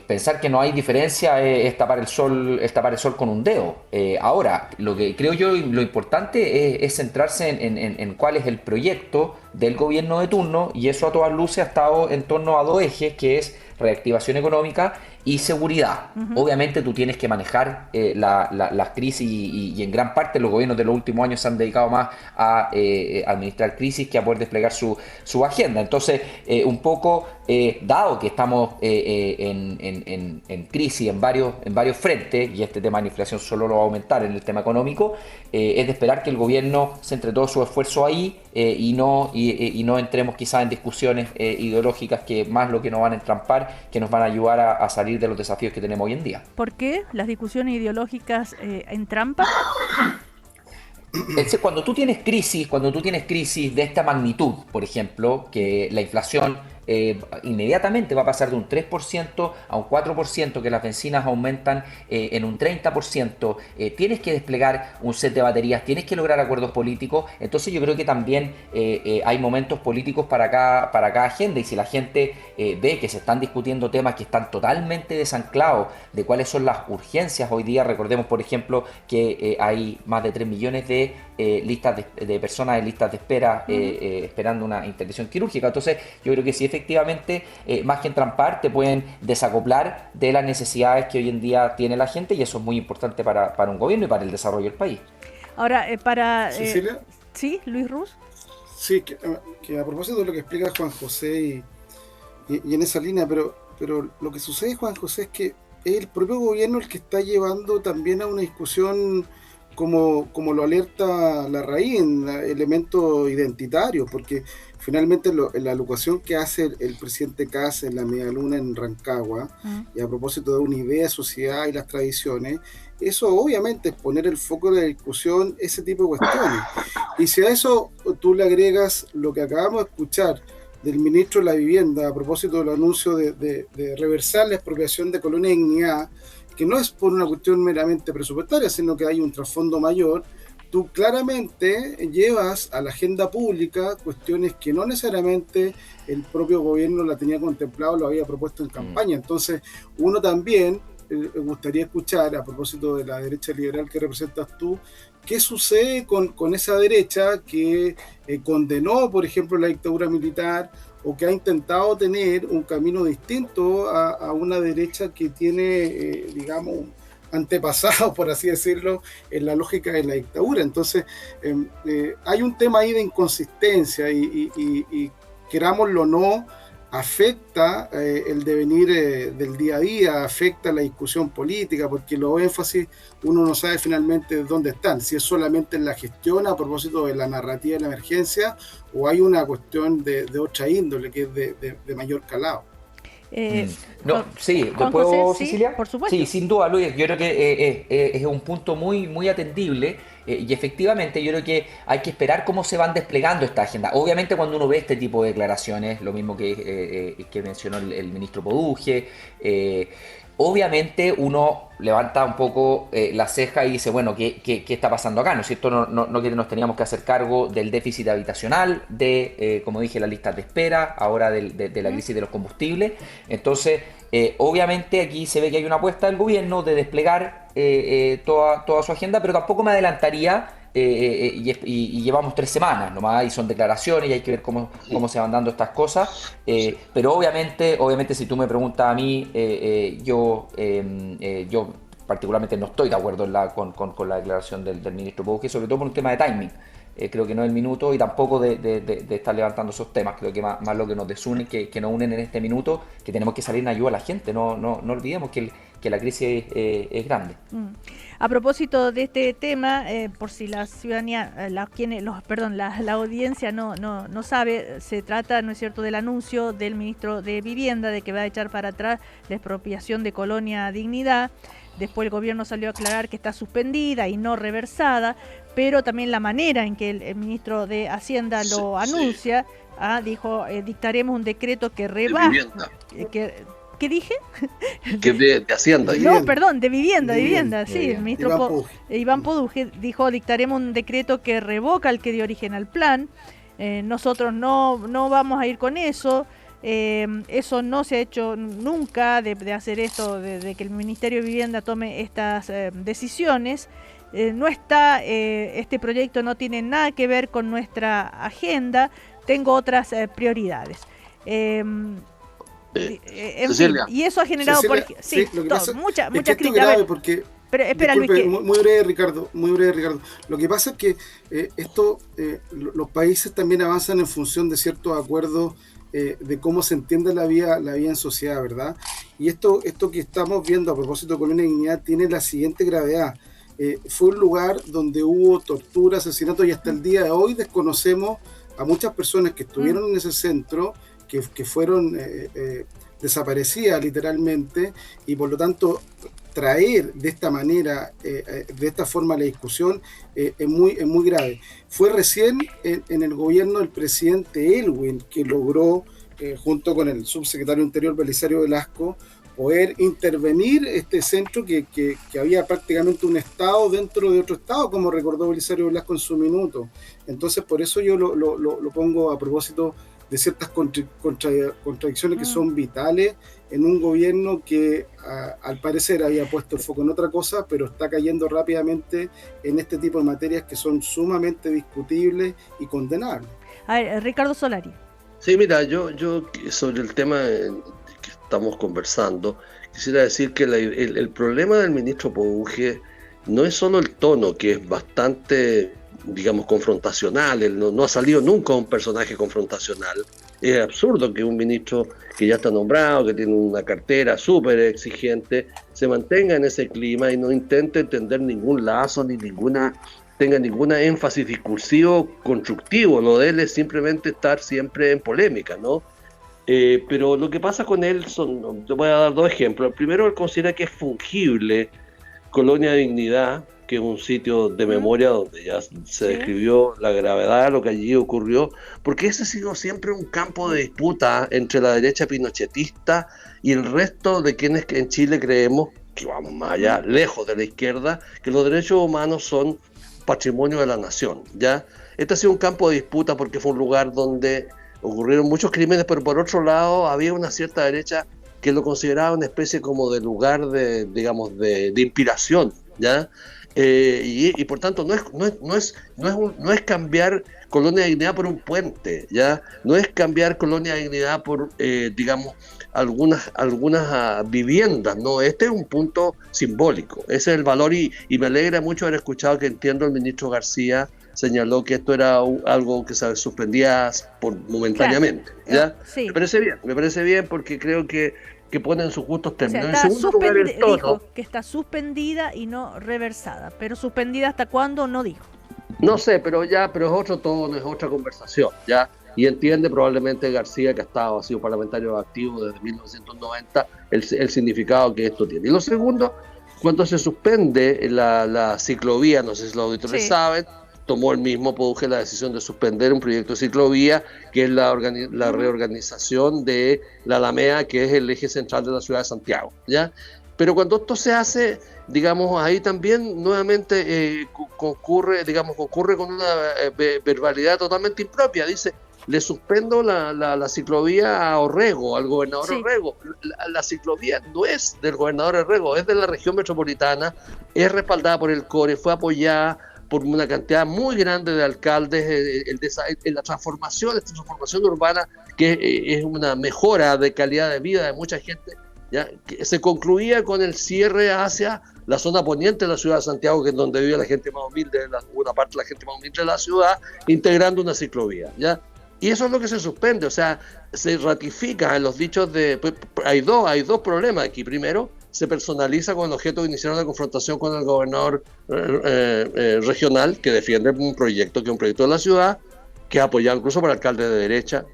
pensar que no hay diferencia es tapar el sol con un dedo. Ahora, lo que creo yo, lo importante es centrarse en cuál es el proyecto del gobierno de turno, y eso a todas luces ha estado en torno a dos ejes, que es reactivación económica y seguridad. Obviamente tú tienes que manejar las crisis y en gran parte los gobiernos de los últimos años se han dedicado más a administrar crisis que a poder desplegar su agenda. Entonces, un poco dado que estamos en crisis en varios frentes, y este tema de la inflación solo lo va a aumentar en el tema económico, es de esperar que el gobierno centre todo su esfuerzo ahí y no entremos quizás en discusiones ideológicas que más lo que nos van a entrampar, que nos van a ayudar a salir de los desafíos que tenemos hoy en día. ¿Por qué las discusiones ideológicas entrampan? Cuando tú tienes crisis de esta magnitud, por ejemplo, que la inflación inmediatamente va a pasar de un 3% a un 4%, que las bencinas aumentan en un 30%, tienes que desplegar un set de baterías, tienes que lograr acuerdos políticos. Entonces yo creo que también hay momentos políticos para cada agenda, y si la gente ve que se están discutiendo temas que están totalmente desanclados de cuáles son las urgencias hoy día. Recordemos, por ejemplo, que hay más de 3 millones de listas de personas en listas de espera esperando una intervención quirúrgica. Entonces yo creo que si efectivamente, más que entrampar, te pueden desacoplar de las necesidades que hoy en día tiene la gente, y eso es muy importante para un gobierno y para el desarrollo del país. Ahora, ¿Cecilia? ¿Sí, Luis Ruz? Sí, que a propósito de lo que explica Juan José y en esa línea, pero lo que sucede, Juan José, es que es el propio gobierno el que está llevando también a una discusión como lo alerta Larraín, elementos identitarios, porque finalmente la alocución que hace el presidente Kast en la Medialuna en Rancagua, y a propósito de una idea de sociedad y las tradiciones, eso obviamente es poner el foco de la discusión, ese tipo de cuestiones. Y si a eso tú le agregas lo que acabamos de escuchar del ministro de la Vivienda a propósito del anuncio de reversar la expropiación de Colonia Dignidad, que no es por una cuestión meramente presupuestaria, sino que hay un trasfondo mayor, tú claramente llevas a la agenda pública cuestiones que no necesariamente el propio gobierno la tenía contemplado, lo había propuesto en campaña. Entonces, uno también gustaría escuchar, a propósito de la derecha liberal que representas tú, qué sucede con esa derecha que condenó, por ejemplo, la dictadura militar, o que ha intentado tener un camino distinto a una derecha que tiene, digamos, antepasados, por así decirlo, en la lógica de la dictadura. Entonces, hay un tema ahí de inconsistencia y querámoslo o no, afecta el devenir del día a día, afecta la discusión política, porque los énfasis uno no sabe finalmente dónde están, si es solamente en la gestión a propósito de la narrativa de la emergencia o hay una cuestión de otra índole que es de mayor calado. Sí, Juan ¿puedo, José? Cecilia? Sí, por supuesto. Sí, sin duda, Luis. Yo creo que es un punto muy, muy atendible y efectivamente yo creo que hay que esperar cómo se van desplegando esta agenda. Obviamente cuando uno ve este tipo de declaraciones, lo mismo que mencionó el ministro Poduje, obviamente uno levanta un poco la ceja y dice, bueno, ¿qué está pasando acá? ¿No es cierto? No que nos teníamos que hacer cargo del déficit habitacional, como dije, las listas de espera, ahora de la crisis de los combustibles. Entonces, obviamente aquí se ve que hay una apuesta del gobierno de desplegar toda su agenda, pero tampoco me adelantaría. Y llevamos 3 semanas nomás y son declaraciones y hay que ver cómo se van dando estas cosas, pero obviamente si tú me preguntas a mí, yo particularmente no estoy de acuerdo con la declaración del ministro Poduje, sobre todo por un tema de timing. Creo que no es el minuto y tampoco de estar levantando esos temas. Creo que más lo que nos desune que nos unen en este minuto, que tenemos que salir en ayuda a la gente. No olvidemos que la crisis es grande. A propósito de este tema, por si la ciudadanía, la audiencia no sabe, se trata, ¿no es cierto?, del anuncio del ministro de Vivienda de que va a echar para atrás la expropiación de Colonia Dignidad. Después el gobierno salió a aclarar que está suspendida y no reversada, pero también la manera en que el ministro de Hacienda lo anuncia, dijo, dictaremos un decreto que rebaja... ¿Qué dije? Que de Hacienda. No, perdón, de vivienda, sí. El ministro Iván Poduje dijo, dictaremos un decreto que revoca el que dio origen al plan. Nosotros no vamos a ir con eso. Eso no se ha hecho nunca, de hacer esto, de que el Ministerio de Vivienda tome estas decisiones. No está, este proyecto no tiene nada que ver con nuestra agenda. Tengo otras prioridades. Cecilia. Y eso ha generado mucha crítica. Grave porque, pero espera, disculpe, Luis, muy breve, Ricardo. Lo que pasa es que los países también avanzan en función de ciertos acuerdos de cómo se entiende la vida en sociedad, ¿verdad? Y esto que estamos viendo a propósito de Colonia Dignidad tiene la siguiente gravedad. Fue un lugar donde hubo tortura, asesinatos y hasta el día de hoy desconocemos a muchas personas que estuvieron en ese centro, que fueron desaparecidas literalmente, y por lo tanto traer de esta manera, de esta forma la discusión es muy grave. Fue recién en el gobierno del presidente Elwin que logró, junto con el subsecretario Interior Belisario Velasco, poder intervenir este centro que había prácticamente un estado dentro de otro estado, como recordó Belisario Velasco en su minuto. Entonces por eso yo lo pongo a propósito de ciertas contradicciones que son vitales en un gobierno que al parecer había puesto el foco en otra cosa, pero está cayendo rápidamente en este tipo de materias que son sumamente discutibles y condenables. A ver, Ricardo Solari. Sí, mira, yo sobre el tema que estamos conversando, quisiera decir que el problema del ministro Poduje no es solo el tono, que es bastante, digamos, confrontacional. Él no ha salido nunca un personaje confrontacional. Es absurdo que un ministro que ya está nombrado, que tiene una cartera súper exigente, se mantenga en ese clima y no intente entender ningún lazo ni tenga ninguna énfasis discursivo constructivo. Lo de él es simplemente estar siempre en polémica, ¿no? Pero lo que pasa con él te voy a dar 2 ejemplos. El primero, él considera que es fungible Colonia Dignidad, que es un sitio de memoria donde ya se describió la gravedad de lo que allí ocurrió, porque ese ha sido siempre un campo de disputa entre la derecha pinochetista y el resto de quienes en Chile creemos, que vamos más allá, lejos de la izquierda, que los derechos humanos son patrimonio de la nación, ¿ya? Este ha sido un campo de disputa porque fue un lugar donde ocurrieron muchos crímenes, pero por otro lado había una cierta derecha que lo consideraba una especie como de lugar de, digamos, de inspiración, ¿ya? Y por tanto no es cambiar Colonia Dignidad por un puente, ¿ya? No es cambiar Colonia Dignidad por, digamos, algunas viviendas, no, este es un punto simbólico, ese es el valor y me alegra mucho haber escuchado que entiendo el ministro García señaló que esto era algo que se suspendía momentáneamente, ¿ya? Sí. Me parece bien porque creo que pone en sus justos términos. O sea, dijo que está suspendida y no reversada, pero suspendida ¿hasta cuándo? No dijo. No sé, pero es otro tono, es otra conversación, ¿ya? Y entiende probablemente García, que ha sido parlamentario activo desde 1990, el significado que esto tiene. Y lo segundo, cuando se suspende la ciclovía, no sé si los auditores saben, tomó el mismo Produje la decisión de suspender un proyecto de ciclovía, que es la reorganización de la Alameda, que es el eje central de la ciudad de Santiago, ¿ya? Pero cuando esto se hace, digamos, ahí también nuevamente concurre con una verbalidad totalmente impropia. Dice, le suspendo la ciclovía a Orrego, al gobernador Orrego. La ciclovía no es del gobernador Orrego, es de la región metropolitana, es respaldada por el CORE, fue apoyada por una cantidad muy grande de alcaldes en la transformación urbana, que es una mejora de calidad de vida de mucha gente, ¿ya? Que se concluía con el cierre hacia la zona poniente de la ciudad de Santiago, que es donde vive la gente más humilde, una parte de la gente más humilde de la ciudad, integrando una ciclovía, ¿ya? Y eso es lo que se suspende, o sea, se ratifica en los dichos de... Pues, hay dos problemas aquí. Primero, se personaliza con el objeto de iniciar una confrontación con el gobernador regional, que defiende un proyecto que es un proyecto de la ciudad, que es apoyado incluso por alcaldes de derecha,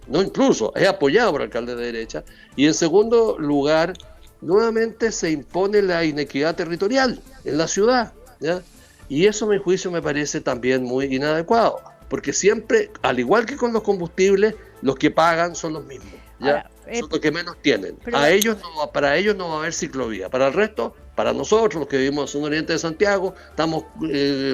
es apoyado por alcaldes de derecha. Y en segundo lugar, nuevamente se impone la inequidad territorial en la ciudad, ¿ya? Y eso, a mi juicio, me parece también muy inadecuado, porque siempre, al igual que con los combustibles, los que pagan son los mismos, ¿ya? Son los que menos tienen. Para ellos no va a haber ciclovía. Para el resto, para nosotros, los que vivimos en el sur oriente de Santiago, estamos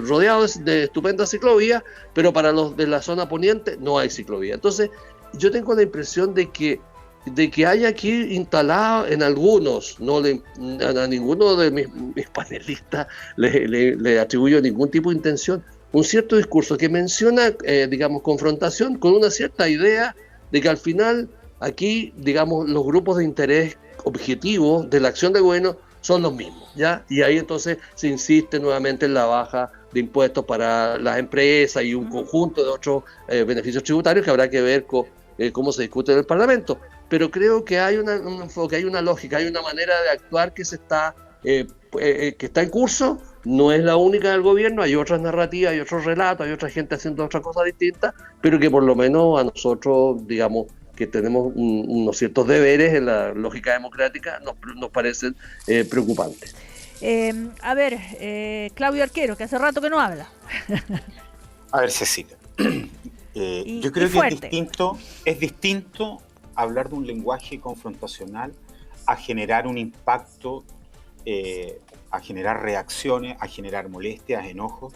rodeados de estupendas ciclovías, pero para los de la zona poniente no hay ciclovía. Entonces, yo tengo la impresión de que hay aquí instalado en algunos, a ninguno de mis panelistas le atribuyo ningún tipo de intención, un cierto discurso que menciona, digamos, confrontación con una cierta idea de que al final aquí, digamos, los grupos de interés objetivos de la acción de gobierno son los mismos, ¿ya? Y ahí entonces se insiste nuevamente en la baja de impuestos para las empresas y un conjunto de otros beneficios tributarios que habrá que ver cómo se discute en el Parlamento. Pero creo que hay un enfoque, hay una lógica, hay una manera de actuar que está en curso. No es la única del gobierno, hay otras narrativas, hay otros relatos, hay otra gente haciendo otras cosas distintas, pero que por lo menos a nosotros, digamos, que tenemos unos ciertos deberes en la lógica democrática, nos parecen preocupantes. A ver, Claudio Arquero, que hace rato que no habla. A ver, Cecilia, yo creo que es distinto hablar de un lenguaje confrontacional a generar un impacto, a generar reacciones, a generar molestias, enojos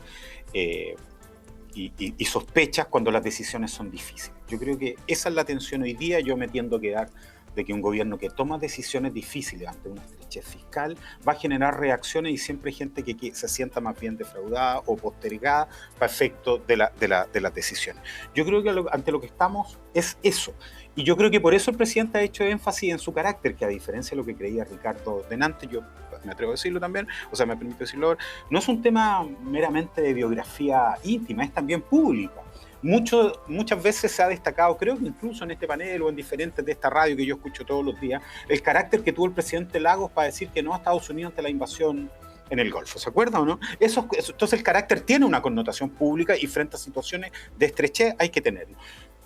y sospechas cuando las decisiones son difíciles. Yo creo que esa es la tensión hoy día. Yo me tiendo a quedar de que un gobierno que toma decisiones difíciles ante una estrechez fiscal va a generar reacciones y siempre hay gente que se sienta más bien defraudada o postergada para efecto de las decisiones. Yo creo que ante lo que estamos es eso. Y yo creo que por eso el presidente ha hecho énfasis en su carácter, que a diferencia de lo que creía Ricardo delante, yo me atrevo a decirlo también, o sea, me permito decirlo ahora, no es un tema meramente de biografía íntima, es también pública. Muchas veces se ha destacado, creo que incluso en este panel o en diferentes de esta radio que yo escucho todos los días, el carácter que tuvo el presidente Lagos para decir que no a Estados Unidos ante la invasión en el Golfo, ¿se acuerdan o no? Entonces el carácter tiene una connotación pública y frente a situaciones de estrechez hay que tenerlo.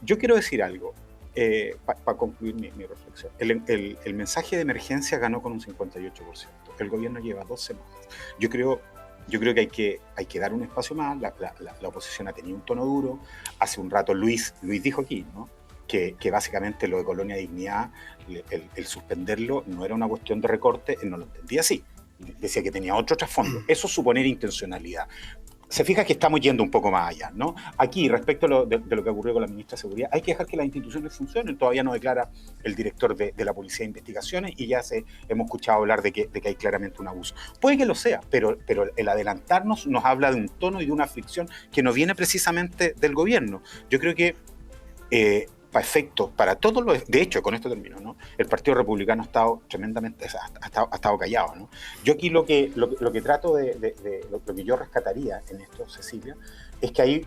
Yo quiero decir algo, para concluir mi reflexión. El mensaje de emergencia ganó con un 58%. El gobierno lleva 2 semanas. Yo creo que hay que dar un espacio más. La oposición ha tenido un tono duro. Hace un rato Luis dijo aquí, ¿no? Que básicamente lo de Colonia Dignidad, el suspenderlo no era una cuestión de recorte, él no lo entendía así. Decía que tenía otro trasfondo. Eso es suponer intencionalidad. se fija que estamos yendo un poco más allá, ¿no? Aquí, respecto de lo que ocurrió con la ministra de Seguridad, hay que dejar que las instituciones funcionen. Todavía no declara el director de la Policía de Investigaciones y ya hemos escuchado hablar de que hay claramente un abuso. Puede que lo sea, pero el adelantarnos nos habla de un tono y de una fricción que no viene precisamente del gobierno. Yo creo que para efectos, para todos los... De hecho, con esto termino, ¿no? El Partido Republicano ha estado tremendamente... ha estado callado, ¿no? Yo aquí lo que trato lo que yo rescataría en esto, Cecilia, es que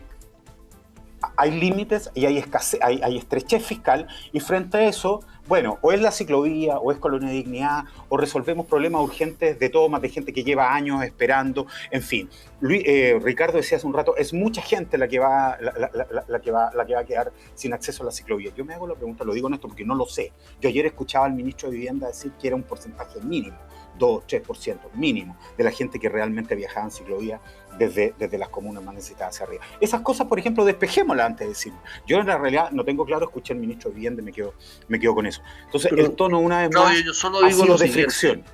hay límites y hay escasez, hay estrechez fiscal, y frente a eso, bueno, o es la ciclovía, o es Colonia de Dignidad, o resolvemos problemas urgentes de tomas, de gente que lleva años esperando, en fin. Ricardo decía hace un rato, es mucha gente la que va a quedar sin acceso a la ciclovía. Yo me hago la pregunta, lo digo en esto porque no lo sé. Yo ayer escuchaba al ministro de Vivienda decir que era un porcentaje mínimo, 2-3% mínimo, de la gente que realmente viajaba en ciclovía desde las comunas más necesitadas hacia arriba. Esas cosas, por ejemplo, despejémoslas antes de decirlo. Yo en la realidad no tengo claro, escuché al ministro de Vivienda y me quedo con eso. Entonces, pero, el tono una vez más yo solo digo lo de fricción.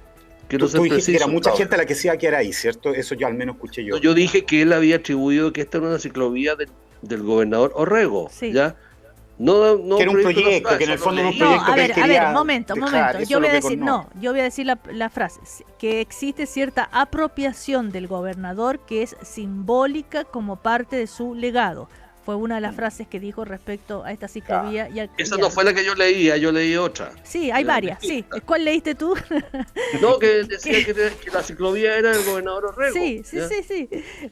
Tú dijiste que era mucha gente la que se iba a quedar ahí, ¿cierto? Eso yo al menos escuché yo. No, yo dije que él había atribuido que esta era una ciclovía del gobernador Orrego, sí. ¿Ya? No que era un proyecto, que en el fondo era un proyecto que él quería. A ver, momento. Yo voy a decir la frase, que existe cierta apropiación del gobernador que es simbólica como parte de su legado. Fue una de las frases que dijo respecto a esta ciclovía. Esa no fue la que yo leía, yo leí otra. Sí, hay varias, sí. ¿Cuál leíste tú? No, que decía que la ciclovía era del gobernador Orrego. Sí.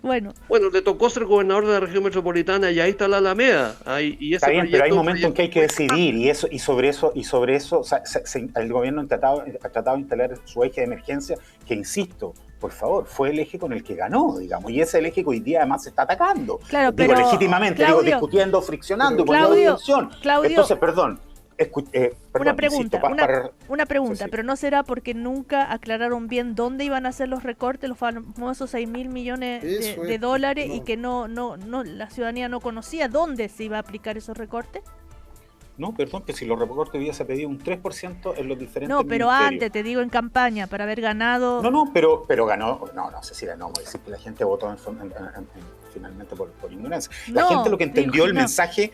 Bueno, le tocó ser gobernador de la región metropolitana y ahí está la Alameda. Está bien, pero hay momentos en que hay que decidir y sobre eso o sea, el gobierno ha tratado de instalar su eje de emergencia, que insisto, por favor, fue el eje con el que ganó, digamos, y es el eje que hoy día además se está atacando. Claro, digo, pero, legítimamente, Claudio, discutiendo, friccionando, poniendo dimensión. Entonces, perdón, una pregunta, sí. Pero ¿no será porque nunca aclararon bien dónde iban a hacer los recortes, los famosos 6.000 millones de dólares, y que no la ciudadanía no conocía dónde se iba a aplicar esos recortes? No, perdón, que si los recortes hubiese pedido un 3% en los diferentes No, pero ministerios. antes, te digo, en campaña, para haber ganado... No, pero ganó... No, Cecilia, no, voy a decir que la gente votó finalmente por ignorancia. La gente lo que entendió, el mensaje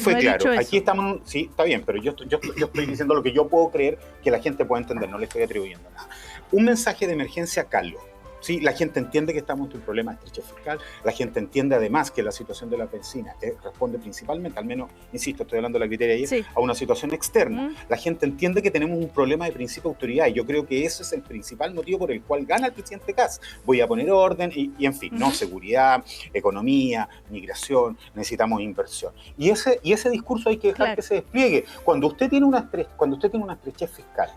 fue claro. Aquí estamos... Sí, está bien, pero yo estoy diciendo lo que yo puedo creer que la gente puede entender, no le estoy atribuyendo nada. Un mensaje de emergencia calmo. Sí, la gente entiende que estamos ante un problema de estrechez fiscal, la gente entiende además que la situación de la benzina responde principalmente, al menos, insisto, estoy hablando de la criteria ayer, sí, a una situación externa. La gente entiende que tenemos un problema de principio de autoridad, y yo creo que ese es el principal motivo por el cual gana el presidente Kast. Voy a poner orden y en fin, ¿no? Seguridad, economía, migración, necesitamos inversión. Y ese discurso hay que dejar que se despliegue. Cuando usted tiene una estrechez fiscal,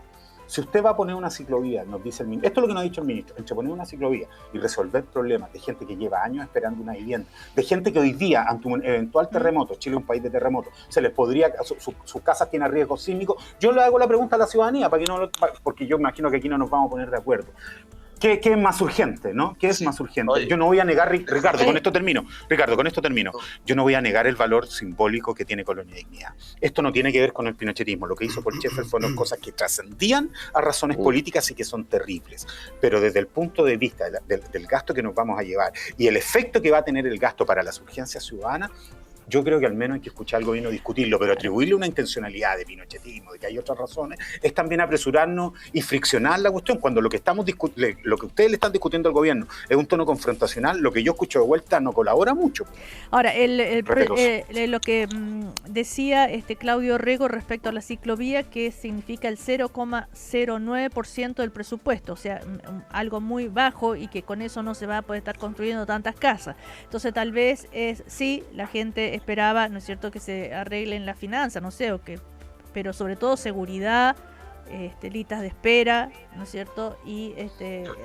si usted va a poner una ciclovía, nos dice el ministro, esto es lo que nos ha dicho el ministro, entre poner una ciclovía y resolver problemas de gente que lleva años esperando una vivienda, de gente que hoy día, ante un eventual terremoto, Chile es un país de terremotos, se les podría, sus casas tienen riesgo sísmico, yo le hago la pregunta a la ciudadanía, porque yo imagino que aquí no nos vamos a poner de acuerdo. ¿Qué es más urgente, no? ¿Qué es más urgente? Oye, yo no voy a negar, Ricardo, con esto termino. Yo no voy a negar el valor simbólico que tiene Colonia de Dignidad. Esto no tiene que ver con el pinochetismo. Lo que hizo Colchester fueron cosas que trascendían a razones políticas y que son terribles. Pero desde el punto de vista del gasto que nos vamos a llevar y el efecto que va a tener el gasto para las urgencias ciudadanas, yo creo que al menos hay que escuchar al gobierno discutirlo, pero atribuirle una intencionalidad de pinochetismo, de que hay otras razones, es también apresurarnos y friccionar la cuestión. Cuando lo que ustedes le están discutiendo al gobierno es un tono confrontacional, lo que yo escucho de vuelta no colabora mucho. Ahora, lo que decía Claudio Orrego respecto a la ciclovía, que significa el 0,09% del presupuesto, o sea, algo muy bajo, y que con eso no se va a poder estar construyendo tantas casas. Entonces, tal vez sí, la gente esperaba, ¿no es cierto?, que se arreglen las finanzas, no sé, pero sobre todo seguridad, listas de espera, ¿no es cierto?, y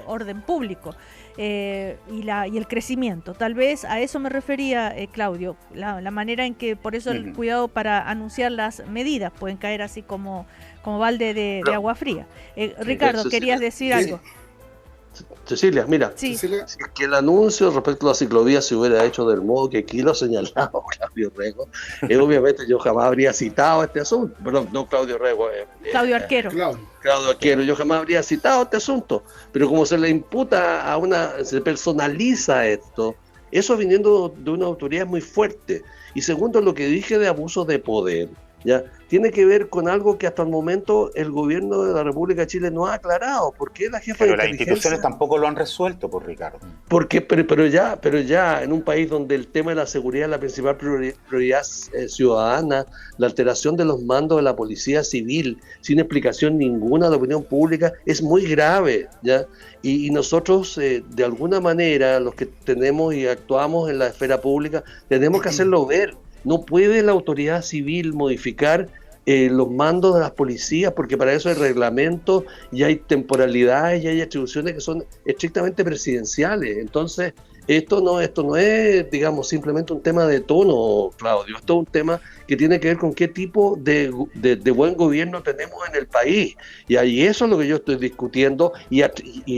orden público, y el crecimiento. Tal vez a eso me refería, Claudio, la manera en que, por eso el cuidado para anunciar las medidas, pueden caer así como balde de agua fría. Ricardo, ¿querías decir algo? Cecilia, mira, sí. Que el anuncio respecto a la ciclovía se hubiera hecho del modo que aquí lo ha señalado Claudio Orrego, obviamente yo jamás habría citado este asunto, perdón, no Claudio Orrego, Claudio Arquero. Claudio Arquero, yo jamás habría citado este asunto, pero como se le imputa se personaliza esto, Eso viniendo de una autoridad muy fuerte. Y segundo, lo que dije de abuso de poder, ¿ya? Tiene que ver con algo que hasta el momento el gobierno de la República de Chile no ha aclarado. ¿Por qué la jefa de inteligencia? Pero las instituciones tampoco lo han resuelto, por Ricardo. Pero ya en un país donde el tema de la seguridad es la principal prioridad ciudadana, la alteración de los mandos de la policía civil sin explicación ninguna de la opinión pública es muy grave, ¿ya? Y nosotros, de alguna manera, los que tenemos y actuamos en la esfera pública, tenemos que hacerlo ver. No puede la autoridad civil modificar los mandos de las policías, porque para eso hay reglamentos y hay temporalidades y hay atribuciones que son estrictamente presidenciales. Entonces, esto no es, digamos, simplemente un tema de tono, Claudio. Esto es un tema que tiene que ver con qué tipo de buen gobierno tenemos en el país. Y ahí eso es lo que yo estoy discutiendo. Y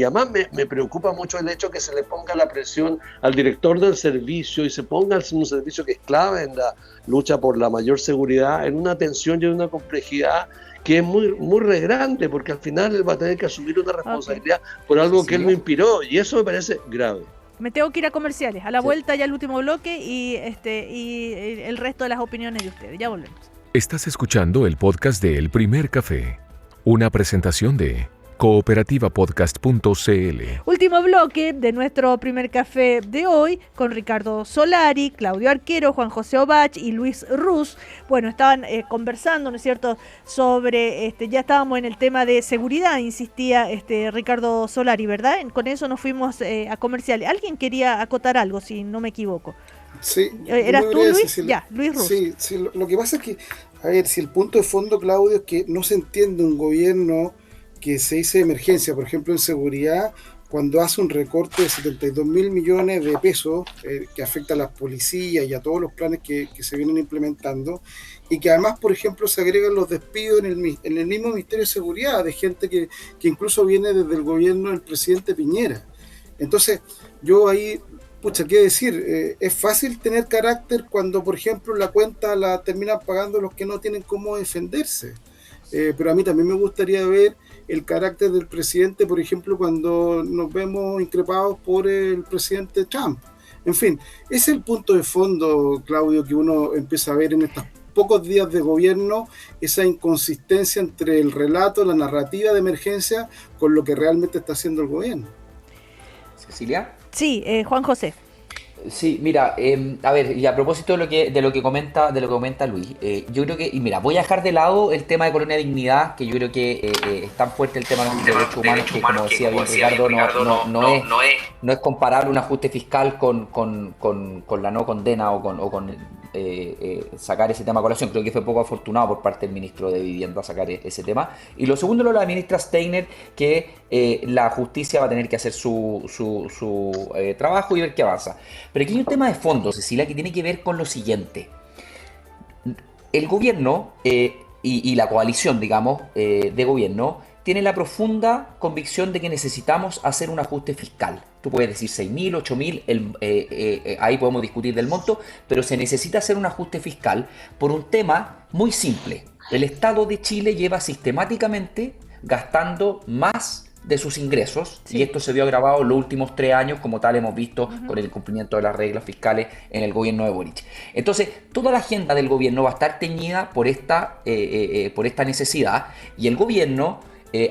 además me preocupa mucho el hecho que se le ponga la presión al director del servicio y se ponga un servicio que es clave en la lucha por la mayor seguridad, en una tensión y en una complejidad que es muy, muy re grande, porque al final él va a tener que asumir una responsabilidad por algo que él no inspiró. Y eso me parece grave. Me tengo que ir a comerciales. A la vuelta ya el último bloque y el resto de las opiniones de ustedes. Ya volvemos. Estás escuchando el podcast de El Primer Café, una presentación de cooperativapodcast.cl. Último bloque de nuestro primer café de hoy con Ricardo Solari, Claudio Arquero, Juan José Obach y Luis Ruz. Bueno, estaban conversando, ¿no es cierto?, sobre, ya estábamos en el tema de seguridad, insistía Ricardo Solari, ¿verdad? Con eso nos fuimos a comerciales. ¿Alguien quería acotar algo, si no me equivoco? Sí. ¿Eras tú, Luis? Ya, Luis Ruz. Sí, lo que pasa es que, a ver, si el punto de fondo, Claudio, es que no se entiende un gobierno que se dice emergencia, por ejemplo en seguridad, cuando hace un recorte de 72.000 millones de pesos que afecta a las policías y a todos los planes que se vienen implementando, y que además, por ejemplo, se agregan los despidos en el mismo Ministerio de Seguridad de gente que incluso viene desde el gobierno del presidente Piñera. Entonces, yo ahí, qué decir, es fácil tener carácter cuando, por ejemplo, la cuenta la terminan pagando los que no tienen cómo defenderse. Pero a mí también me gustaría ver el carácter del presidente, por ejemplo, cuando nos vemos increpados por el presidente Trump. En fin, ese es el punto de fondo, Claudio, que uno empieza a ver en estos pocos días de gobierno, esa inconsistencia entre el relato, la narrativa de emergencia, con lo que realmente está haciendo el gobierno. ¿Cecilia? Sí, Juan José. Sí, mira, a ver, y a propósito de lo que comenta Luis, yo creo que, y mira, voy a dejar de lado el tema de Colonia Dignidad, que yo creo que es tan fuerte el tema de los derechos humanos que, como decía bien Ricardo, no es comparable un ajuste fiscal con la no condena o con sacar ese tema a colación. Creo que fue poco afortunado por parte del ministro de Vivienda sacar ese tema. Y lo segundo, lo de la ministra Steiner, que la justicia va a tener que hacer su trabajo y ver qué avanza. Pero aquí hay un tema de fondo, Cecilia, que tiene que ver con lo siguiente. El gobierno y la coalición, digamos, de gobierno, tiene la profunda convicción de que necesitamos hacer un ajuste fiscal. Tú puedes decir 6.000, 8.000, ahí podemos discutir del monto, pero se necesita hacer un ajuste fiscal por un tema muy simple. El Estado de Chile lleva sistemáticamente gastando más de sus ingresos, sí. Y esto se vio agravado en los últimos 3 años, como tal hemos visto con el incumplimiento de las reglas fiscales en el gobierno de Boric. Entonces, toda la agenda del gobierno va a estar teñida por esta necesidad, y el gobierno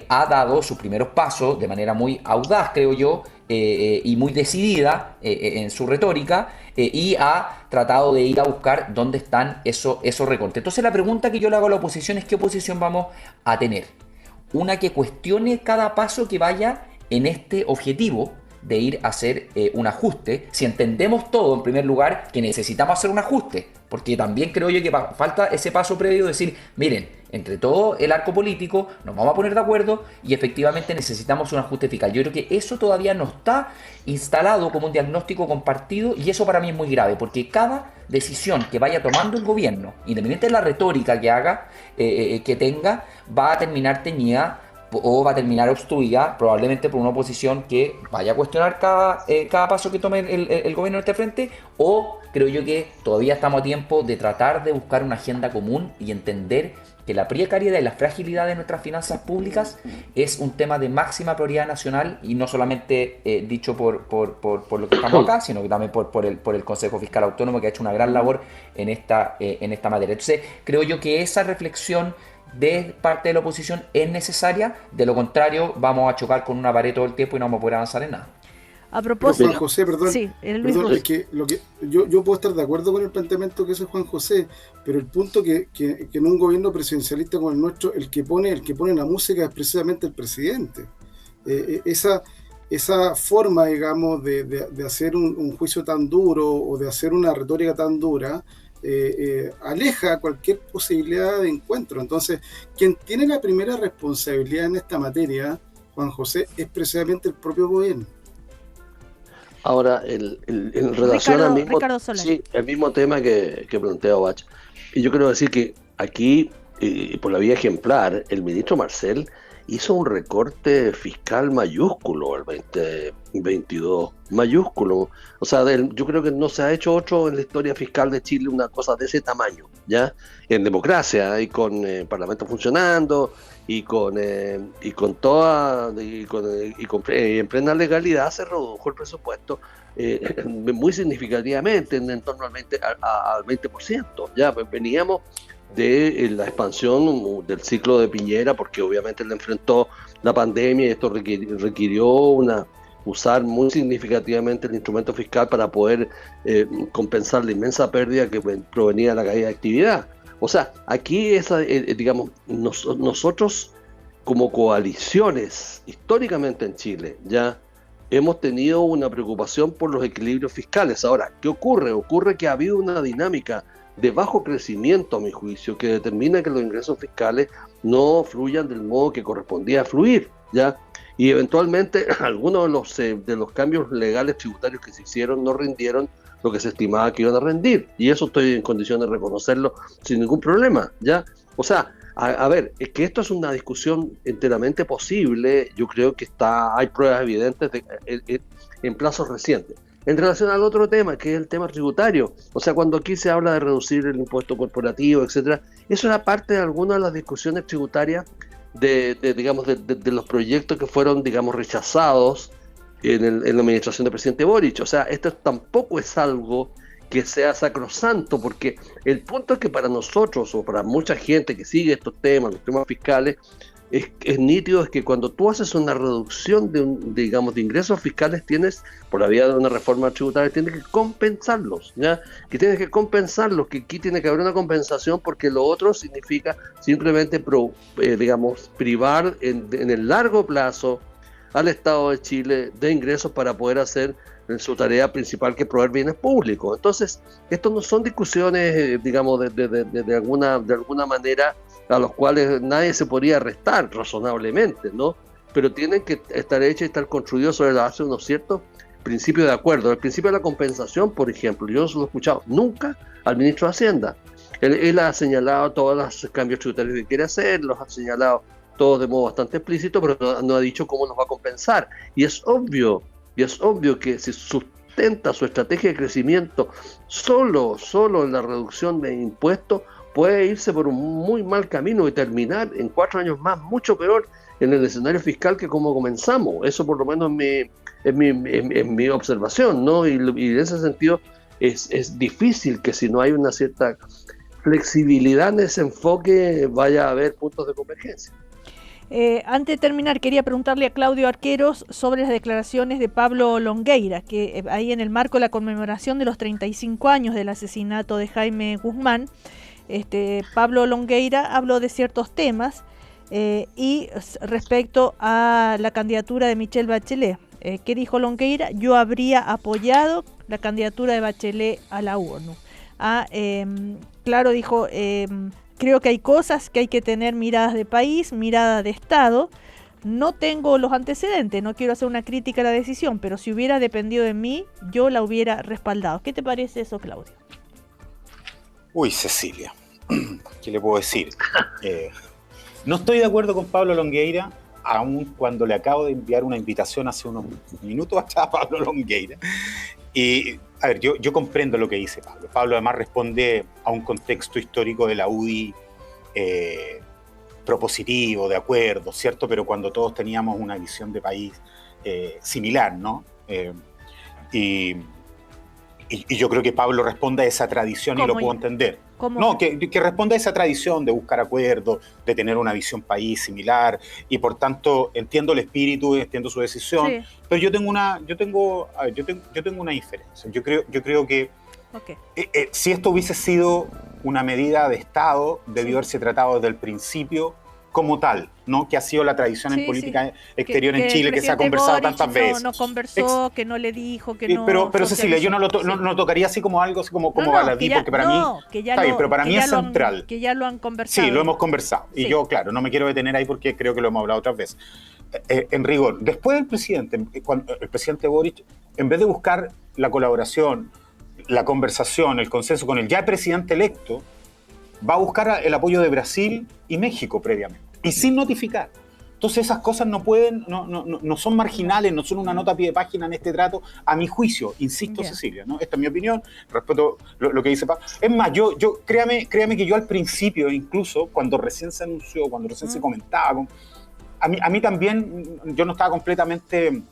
ha dado sus primeros pasos de manera muy audaz, creo yo, y muy decidida en su retórica, y ha tratado de ir a buscar dónde están esos recortes. Entonces, la pregunta que yo le hago a la oposición es: ¿qué oposición vamos a tener? Una que cuestione cada paso que vaya en este objetivo de ir a hacer un ajuste, si entendemos todo, en primer lugar, que necesitamos hacer un ajuste, porque también creo yo que falta ese paso previo de decir, miren, entre todo el arco político nos vamos a poner de acuerdo y efectivamente necesitamos un ajuste fiscal. Yo creo que eso todavía no está instalado como un diagnóstico compartido, y eso para mí es muy grave, porque cada decisión que vaya tomando el gobierno, independiente de la retórica que haga, que tenga, va a terminar teñida o va a terminar obstruida probablemente por una oposición que vaya a cuestionar cada paso que tome el gobierno de este frente, o creo yo que todavía estamos a tiempo de tratar de buscar una agenda común y entender que la precariedad y la fragilidad de nuestras finanzas públicas es un tema de máxima prioridad nacional, y no solamente dicho por lo que estamos acá, sino que también por el Consejo Fiscal Autónomo, que ha hecho una gran labor en esta materia. Entonces, creo yo que esa reflexión de parte de la oposición es necesaria. De lo contrario, vamos a chocar con una pared todo el tiempo y no vamos a poder avanzar en nada. A propósito, Juan José, perdón, sí, es que yo puedo estar de acuerdo con el planteamiento que hace Juan José, pero el punto que en un gobierno presidencialista como el nuestro, el que pone la música es precisamente el presidente. Esa forma, digamos, de hacer un juicio tan duro o de hacer una retórica tan dura, aleja cualquier posibilidad de encuentro. Entonces, quien tiene la primera responsabilidad en esta materia, Juan José, es precisamente el propio gobierno. Ahora, en relación al mismo tema que plantea Bach, y yo quiero decir que aquí, por la vía ejemplar, el ministro Marcel hizo un recorte fiscal mayúsculo el 2022, mayúsculo. O sea, yo creo que no se ha hecho otro en la historia fiscal de Chile una cosa de ese tamaño, ¿ya? En democracia y con el Parlamento funcionando y con en plena legalidad se redujo el presupuesto muy significativamente, en torno al 20%. Ya veníamos de la expansión del ciclo de Piñera, porque obviamente le enfrentó la pandemia y esto requirió usar muy significativamente el instrumento fiscal para poder compensar la inmensa pérdida que provenía de la caída de actividad. O sea, aquí digamos, nosotros como coaliciones históricamente en Chile ya hemos tenido una preocupación por los equilibrios fiscales. Ahora, ¿qué ocurre? Ocurre que ha habido una dinámica de bajo crecimiento, a mi juicio, que determina que los ingresos fiscales no fluyan del modo que correspondía fluir, ¿ya? Y eventualmente algunos de los cambios legales tributarios que se hicieron no rindieron lo que se estimaba que iban a rendir, y eso estoy en condiciones de reconocerlo sin ningún problema, ¿ya? O sea, a ver, es que esto es una discusión enteramente posible. Yo creo que hay pruebas evidentes en plazos recientes. En relación al otro tema, que es el tema tributario, o sea, cuando aquí se habla de reducir el impuesto corporativo, etcétera, eso era parte de algunas de las discusiones tributarias de los proyectos que fueron, digamos, rechazados en la administración del presidente Boric. O sea, esto tampoco es algo que sea sacrosanto, porque el punto es que para nosotros, o para mucha gente que sigue estos temas, los temas fiscales, es nítido, es que cuando tú haces una reducción de ingresos fiscales, tienes, por la vía de una reforma tributaria, tienes que compensarlos, ¿ya? Que tienes que compensarlos, que aquí tiene que haber una compensación, porque lo otro significa simplemente, privar en el largo plazo al Estado de Chile de ingresos para poder hacer su tarea principal, que es proveer bienes públicos. Entonces, estos no son discusiones, digamos, de alguna manera a los cuales nadie se podría restar razonablemente, ¿no? Pero tienen que estar hechas y estar construidos sobre la base de unos ciertos principios de acuerdo. El principio de la compensación, por ejemplo, yo no se lo he escuchado nunca al ministro de Hacienda. Él ha señalado todos los cambios tributarios que quiere hacer, los ha señalado todos de modo bastante explícito, pero no ha dicho cómo nos va a compensar. Y es obvio que si sustenta su estrategia de crecimiento solo en la reducción de impuestos, puede irse por un muy mal camino y terminar en 4 años más mucho peor en el escenario fiscal que como comenzamos. Eso por lo menos es mi observación, ¿no? Y en ese sentido es difícil que, si no hay una cierta flexibilidad en ese enfoque, vaya a haber puntos de convergencia. Antes de terminar, quería preguntarle a Claudio Arqueros sobre las declaraciones de Pablo Longueira, que ahí en el marco de la conmemoración de los 35 años del asesinato de Jaime Guzmán, Pablo Longueira habló de ciertos temas y respecto a la candidatura de Michelle Bachelet. ¿Qué dijo Longueira? Yo habría apoyado la candidatura de Bachelet a la ONU. Claro, dijo, creo que hay cosas que hay que tener miradas de país, mirada de Estado. No tengo los antecedentes, no quiero hacer una crítica a la decisión, pero si hubiera dependido de mí, yo la hubiera respaldado. ¿Qué te parece eso, Claudio? Uy, Cecilia, ¿qué le puedo decir? No estoy de acuerdo con Pablo Longueira aun cuando le acabo de enviar una invitación hace unos minutos a Pablo Longueira. Y, a ver, yo comprendo lo que dice Pablo. Pablo además responde a un contexto histórico de la UDI propositivo, de acuerdo, ¿cierto? Pero cuando todos teníamos una visión de país similar, ¿no? Y yo creo que Pablo responde a esa tradición y lo puedo entender. No, que responde a esa tradición de buscar acuerdos, de tener una visión país similar, y por tanto entiendo el espíritu, entiendo su decisión, sí. Pero yo tengo una diferencia. Yo creo que si esto hubiese sido una medida de Estado, debió haberse tratado desde el principio como tal, ¿no? Que ha sido la tradición en política exterior en Chile, que se ha conversado tantas veces. No conversó, que no le dijo, que no... Pero Cecilia, yo no lo tocaría así como algo, así como baladí, porque para mí... Está bien, pero para mí es central. Que ya lo han conversado. Sí, lo hemos conversado. Sí. Y yo, claro, no me quiero detener ahí porque creo que lo hemos hablado otras veces. En rigor, después del presidente, cuando el presidente Boric, en vez de buscar la colaboración, la conversación, el consenso con el ya presidente electo, va a buscar el apoyo de Brasil y México previamente, y sin notificar. Entonces esas cosas no son marginales, no son una nota a pie de página en este trato, a mi juicio, insisto, Cecilia, ¿no? Esta es mi opinión, respeto lo que dice Pablo. Es más, créame que yo al principio, incluso cuando recién se anunció, cuando recién se comentaba, a mí también, yo no estaba completamente...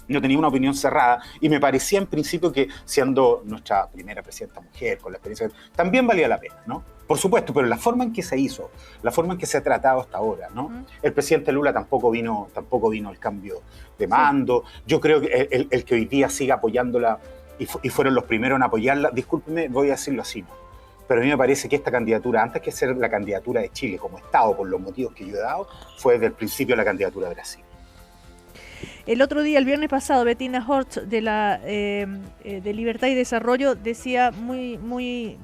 No tenía una opinión cerrada y me parecía en principio que, siendo nuestra primera presidenta mujer, con la experiencia, también valía la pena, ¿no? Por supuesto, pero la forma en que se hizo, la forma en que se ha tratado hasta ahora, ¿no? El presidente Lula tampoco vino el cambio de mando. Yo creo que el que hoy día siga apoyándola y fueron los primeros en apoyarla, discúlpeme, voy a decirlo así, ¿no? Pero a mí me parece que esta candidatura, antes que ser la candidatura de Chile como Estado, por los motivos que yo he dado, fue desde el principio la candidatura de Brasil. El otro día, el viernes pasado, Bettina Hortz de Libertad y Desarrollo decía muy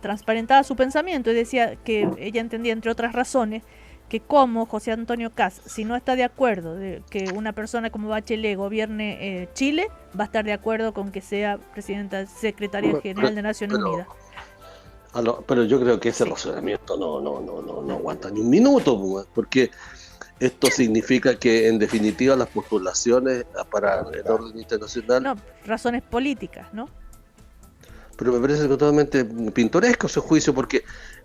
transparentada su pensamiento y decía que ella entendía, entre otras razones, que como José Antonio Kast, si no está de acuerdo de que una persona como Bachelet gobierne Chile, va a estar de acuerdo con que sea secretaria general de Naciones Unidas. Pero yo creo que ese razonamiento no aguanta ni un minuto, porque esto significa que, en definitiva, las postulaciones para el orden internacional... No, razones políticas, ¿no? Pero me parece totalmente pintoresco ese juicio, porque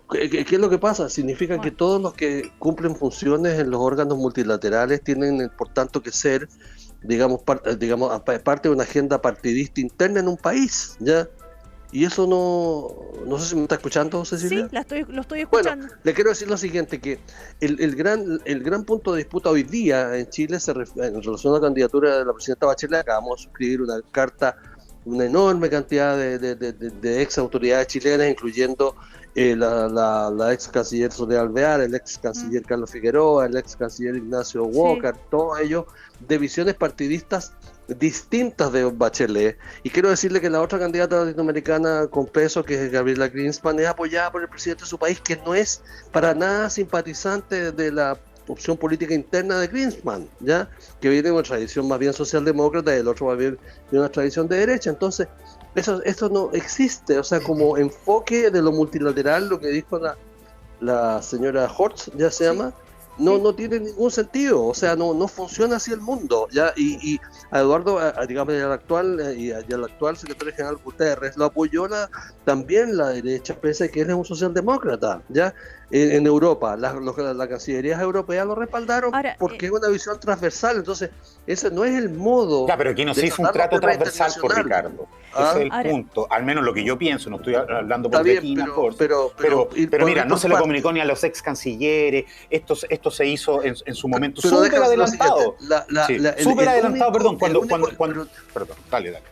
¿qué es lo que pasa? Significa que todos los que cumplen funciones en los órganos multilaterales tienen, por tanto, que ser, digamos, parte de una agenda partidista interna en un país, ¿ya? Y eso no sé si me está escuchando, Cecilia. Sí, lo estoy escuchando. Bueno, le quiero decir lo siguiente, que el gran punto de disputa hoy día en Chile en relación a la candidatura de la presidenta Bachelet. Acabamos de suscribir una carta, una enorme cantidad de ex autoridades chilenas, incluyendo la ex canciller Soledad Alvear, el ex canciller Carlos Figueroa, el ex canciller Ignacio Walker, todos ellos de visiones partidistas distintas de Bachelet. Y quiero decirle que la otra candidata latinoamericana con peso, que es Gabriela Greenspan, es apoyada por el presidente de su país, que no es para nada simpatizante de la opción política interna de Greenspan, ¿ya? Que viene de una tradición más bien socialdemócrata y el otro más bien de una tradición de derecha. Entonces, esto no existe, o sea, como enfoque de lo multilateral, lo que dijo la señora Hortz, ya se llama, no tiene ningún sentido, o sea, no funciona así el mundo, ¿ya? Y a Eduardo, digamos, al actual secretario general Guterres lo apoyó también la derecha, pese a que él es un socialdemócrata, ¿ya? En Europa, la Cancillería Europea lo respaldaron. Ahora, porque es una visión transversal, entonces ese no es el modo. Ya, pero aquí no se hizo un trato transversal por Ricardo. Ese es el punto, al menos lo que yo pienso, no estoy hablando por Bettina Hortz, pero mira, no se le comunicó ni a los ex cancilleres, esto se hizo en su momento súper adelantado. Súper adelantado, perdón, perdón, dale.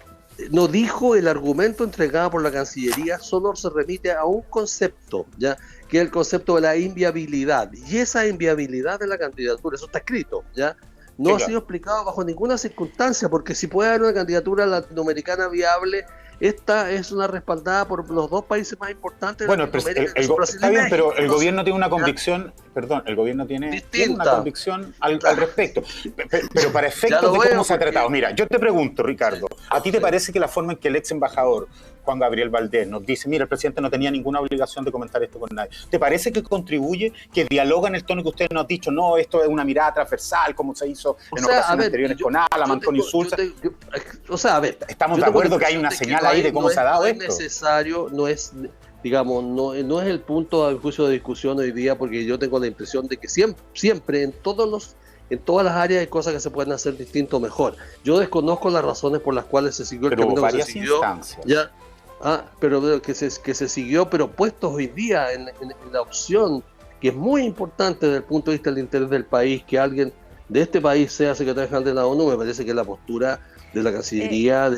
No dijo el argumento entregado por la Cancillería, solo se remite a un concepto, ¿ya? Que es el concepto de la inviabilidad. Y esa inviabilidad de la candidatura, eso está escrito, ¿ya? No ha sido explicado bajo ninguna circunstancia, porque si puede haber una candidatura latinoamericana viable, esta es una respaldada por los dos países más importantes de Latinoamérica. Está bien, pero el gobierno tiene una convicción, perdón, el gobierno tiene una convicción al respecto. Pero para efectos de cómo se ha tratado. Mira, yo te pregunto, Ricardo, ¿a ti te parece que la forma en que el ex embajador Juan Gabriel Valdés nos dice, mira, el presidente no tenía ninguna obligación de comentar esto con nadie, ¿te parece que contribuye, que dialoga en el tono que ustedes nos han dicho? No, esto es una mirada transversal, como se hizo en ocasiones anteriores con Álamo, con insultos. O sea, a ver, estamos de acuerdo que hay una señal ahí de cómo se ha dado esto. No es necesario, no es, digamos, no es el punto del juicio de discusión hoy día, porque yo tengo la impresión de que siempre en todas las áreas hay cosas que se pueden hacer distinto o mejor. Yo desconozco las razones por las cuales se siguió el camino que se siguió. Ya, pero que se siguió, pero puestos hoy día en la opción que es muy importante desde el punto de vista del interés del país, que alguien de este país sea secretario general de la ONU, me parece que la postura de la Cancillería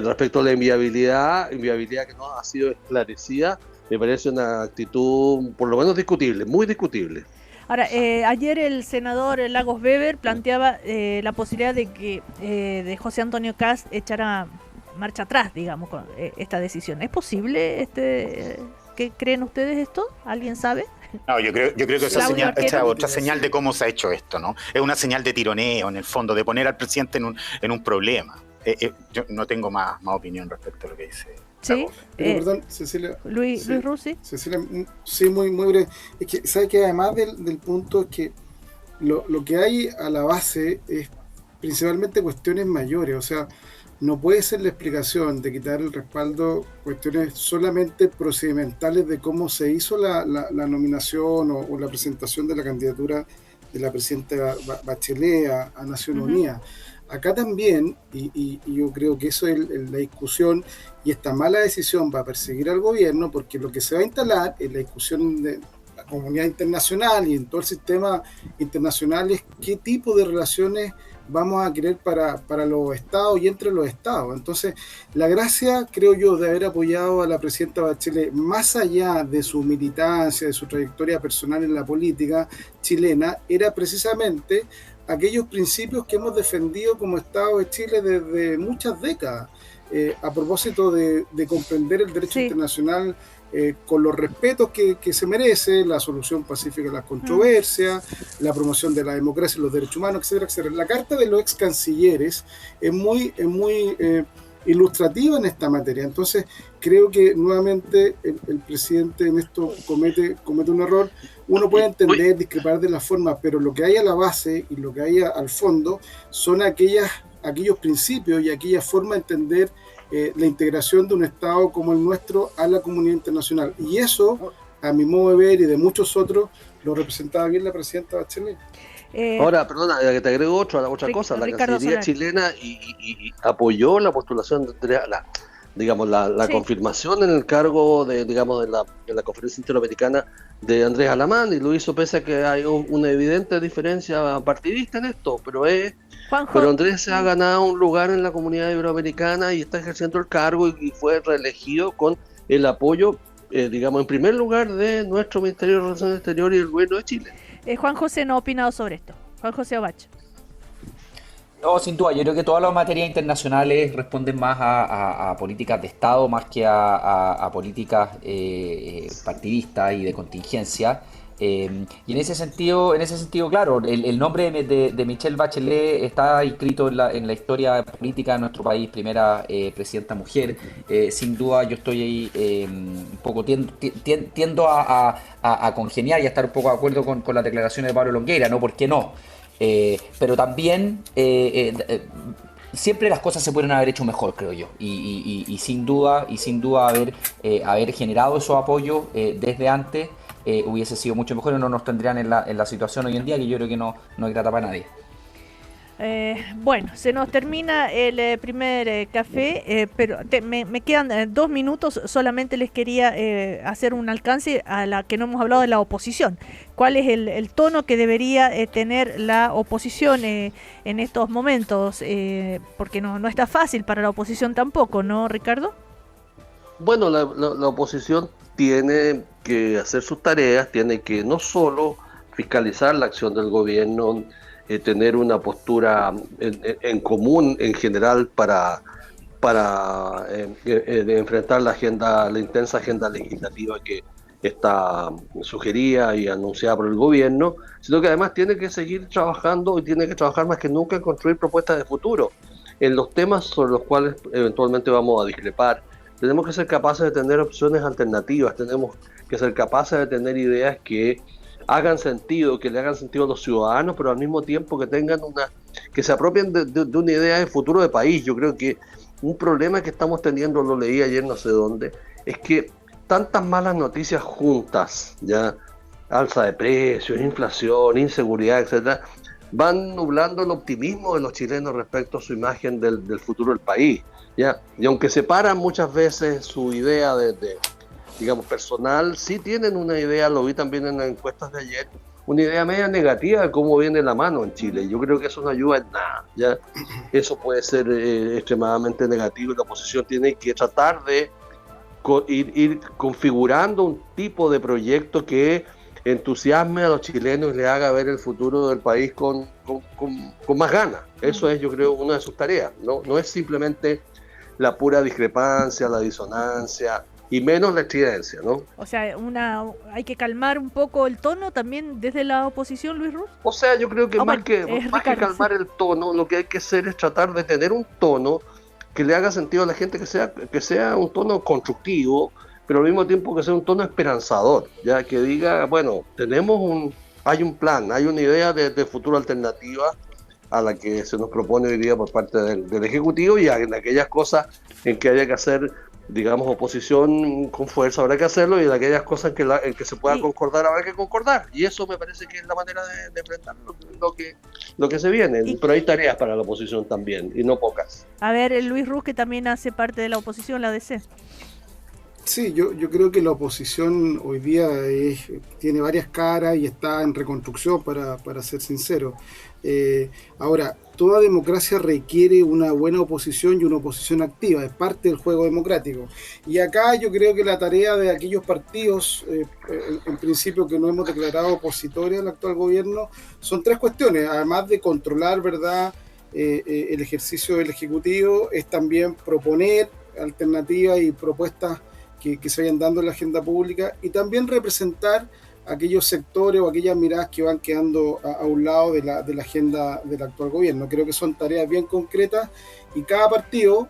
respecto a la inviabilidad que no ha sido esclarecida, me parece una actitud por lo menos discutible, muy discutible. Ahora, ayer el senador Lagos Weber planteaba la posibilidad de que de José Antonio Kast echara marcha atrás, digamos, con esta decisión. ¿Es posible? ¿Qué creen ustedes esto? ¿Alguien sabe? No, yo creo que esa es otra señal de cómo se ha hecho esto, ¿no? Es una señal de tironeo, en el fondo, de poner al presidente en un problema. Yo no tengo más opinión respecto a lo que dice. Sí, perdón, Cecilia. Luis Rusi. Cecilia, sí, muy breve. Es que, ¿sabes qué? Además del punto es que lo que hay a la base es principalmente cuestiones mayores, o sea, no puede ser la explicación de quitar el respaldo cuestiones solamente procedimentales de cómo se hizo la nominación o la presentación de la candidatura de la presidenta Bachelet a Naciones Unidas. Acá también, y yo creo que eso es la discusión, y esta mala decisión va a perseguir al gobierno, porque lo que se va a instalar en la discusión de la comunidad internacional y en todo el sistema internacional es qué tipo de relaciones vamos a querer para los estados y entre los estados. Entonces, la gracia, creo yo, de haber apoyado a la presidenta Bachelet, más allá de su militancia, de su trayectoria personal en la política chilena, era precisamente aquellos principios que hemos defendido como Estado de Chile desde muchas décadas, a propósito de comprender el derecho internacional con los respetos que se merece, la solución pacífica de las controversias, la promoción de la democracia y los derechos humanos, etcétera, etcétera. La carta de los ex cancilleres es muy ilustrativa en esta materia. Entonces, creo que nuevamente el presidente en esto comete un error. Uno puede entender, discrepar de la forma, pero lo que hay a la base y lo que hay al fondo son aquellos principios y aquella forma de entender la integración de un Estado como el nuestro a la comunidad internacional. Y eso, a mi modo de ver y de muchos otros, lo representaba bien la presidenta Bachelet. Ahora, perdona, que te agrego otra cosa. La Cancillería chilena y apoyó la postulación de la confirmación en el cargo de la Conferencia Interamericana de Andrés Alamán, y lo hizo pese a que hay una evidente diferencia partidista en esto, pero Andrés se ha ganado un lugar en la comunidad iberoamericana y está ejerciendo el cargo y fue reelegido con el apoyo, en primer lugar de nuestro Ministerio de Relaciones Exteriores y el Gobierno de Chile. Juan José no ha opinado sobre esto. Juan José Ovacho. No, sin duda, yo creo que todas las materias internacionales responden más a políticas de Estado más que a políticas partidistas y de contingencia. Y en ese sentido, claro, el nombre de Michelle Bachelet está inscrito en la historia política de nuestro país, primera presidenta mujer. Sin duda, yo estoy ahí un poco tiendo a congeniar y a estar un poco de acuerdo con las declaraciones de Pablo Longueira, ¿no? ¿Por qué no? Pero también siempre las cosas se pueden haber hecho mejor, creo yo, y sin duda haber generado esos apoyos desde antes hubiese sido mucho mejor y no nos tendrían en la situación hoy en día, que yo creo que no es grata para nadie. Bueno, se nos termina el primer café, pero me quedan 2 minutos. Solamente les quería hacer un alcance a la que no hemos hablado de la oposición. ¿Cuál es el tono que debería tener la oposición en estos momentos? Porque no está fácil para la oposición tampoco, ¿no, Ricardo? Bueno, la oposición tiene que hacer sus tareas, tiene que no solo fiscalizar la acción del gobierno, tener una postura en común en general para enfrentar la intensa agenda legislativa que está sugerida y anunciada por el gobierno, sino que además tiene que seguir trabajando y tiene que trabajar más que nunca en construir propuestas de futuro. En los temas sobre los cuales eventualmente vamos a discrepar, tenemos que ser capaces de tener opciones alternativas, tenemos que ser capaces de tener ideas que hagan sentido, que le hagan sentido a los ciudadanos, pero al mismo tiempo que tengan que se apropien de una idea de futuro de país. Yo creo que un problema que estamos teniendo, lo leí ayer no sé dónde, es que tantas malas noticias juntas, ya alza de precios, inflación, inseguridad, etcétera, van nublando el optimismo de los chilenos respecto a su imagen del futuro del país, ya. Y aunque separan muchas veces su idea digamos, personal, sí tienen una idea, lo vi también en las encuestas de ayer, una idea media negativa de cómo viene la mano en Chile. Yo creo que eso no ayuda en nada, ¿ya? Eso puede ser extremadamente negativo y la oposición tiene que tratar de ir configurando un tipo de proyecto que entusiasme a los chilenos y le haga ver el futuro del país con más ganas. Eso es, yo creo, una de sus tareas, ¿no? No es simplemente la pura discrepancia, la disonancia, y menos la estridencia, ¿no? O sea, hay que calmar un poco el tono también desde la oposición, Luis Ruz. O sea, yo creo que más que calmar el tono, lo que hay que hacer es tratar de tener un tono que le haga sentido a la gente, que sea un tono constructivo, pero al mismo tiempo que sea un tono esperanzador, ya que diga, bueno, hay un plan, hay una idea de futuro alternativa a la que se nos propone hoy día por parte del Ejecutivo, y en aquellas cosas en que haya que hacer, digamos, oposición con fuerza habrá que hacerlo, y en aquellas cosas en que se pueda concordar habrá que concordar, y eso me parece que es la manera de enfrentar lo que se viene. Pero hay tareas para la oposición también, y no pocas. A ver, Luis Ruz, que también hace parte de la oposición, la DC. Sí, yo creo que la oposición hoy día tiene varias caras y está en reconstrucción, para ser sincero. Ahora, toda democracia requiere una buena oposición y una oposición activa, es parte del juego democrático. Y acá yo creo que la tarea de aquellos partidos, en principio que no hemos declarado opositores al actual gobierno, son tres cuestiones. Además de controlar, ¿verdad?, el ejercicio del Ejecutivo, es también proponer alternativas y propuestas que se vayan dando en la agenda pública, y también representar aquellos sectores o aquellas miradas que van quedando a un lado de la agenda del actual gobierno. Creo que son tareas bien concretas y cada partido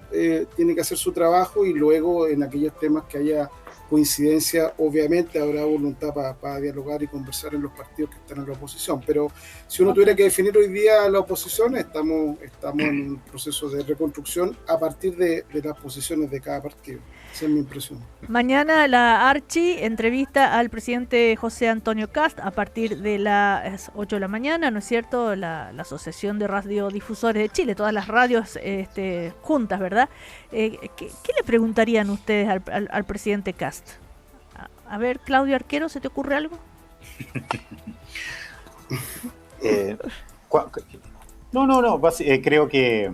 tiene que hacer su trabajo, y luego en aquellos temas que haya coincidencia, obviamente habrá voluntad para dialogar y conversar en los partidos que están en la oposición. Pero si uno tuviera que definir hoy día la oposición, estamos en un proceso de reconstrucción a partir de las posiciones de cada partido. Esa es mi impresión. Mañana la Archi entrevista al presidente José Antonio Kast a partir de las 8 de la mañana, ¿no es cierto? La Asociación de Radiodifusores de Chile, todas las radios juntas, ¿verdad? ¿Qué le preguntarían ustedes al presidente Kast? A ver, Claudio Arquero, ¿se te ocurre algo? No. Creo que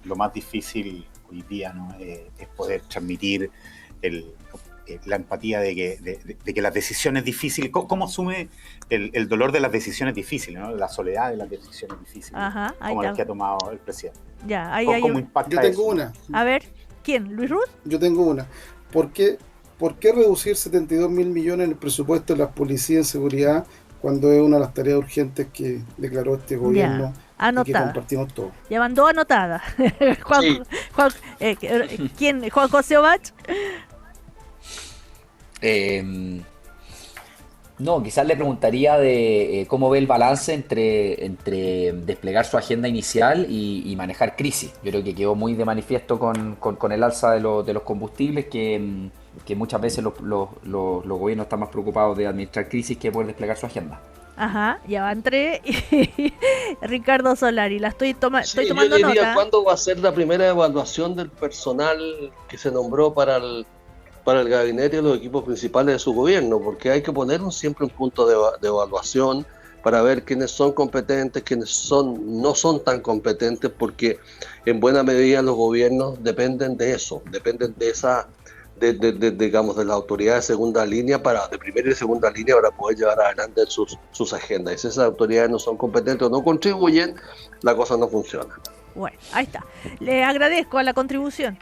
lo más difícil hoy día, ¿no?, es poder transmitir la empatía de que las decisiones difíciles, cómo asume el dolor de las decisiones difíciles, ¿no?, la soledad de las decisiones difíciles. Ajá, como las que ha tomado el presidente. Ya, ¿Cómo impacta Yo tengo eso? una. A ver, ¿quién? ¿Luis Ruz? Yo tengo una. ¿Por qué reducir 72.000 millones en el presupuesto de la policía en seguridad cuando es una de las tareas urgentes que declaró este gobierno? Anotada. Y que compartimos todos. Ya van dos anotadas. ¿Quién? ¿Juan José Obach? No, quizás le preguntaría de cómo ve el balance entre desplegar su agenda inicial y manejar crisis. Yo creo que quedó muy de manifiesto con el alza de los combustibles que muchas veces los gobiernos están más preocupados de administrar crisis que poder desplegar su agenda. Ajá, ya van tres. Ricardo Solari, estoy tomando yo diría, nota. ¿cuándo va a ser la primera evaluación del personal que se nombró para el gabinete y los equipos principales de su gobierno? Porque hay que poner siempre un punto de evaluación para ver quiénes son competentes, quiénes no son tan competentes, porque en buena medida los gobiernos dependen de eso, dependen de esa digamos, de la autoridad de segunda línea, de primera y segunda línea, para poder llevar adelante sus agendas. Y si esas autoridades no son competentes o no contribuyen, la cosa no funciona. Bueno, ahí está. Le agradezco a la contribución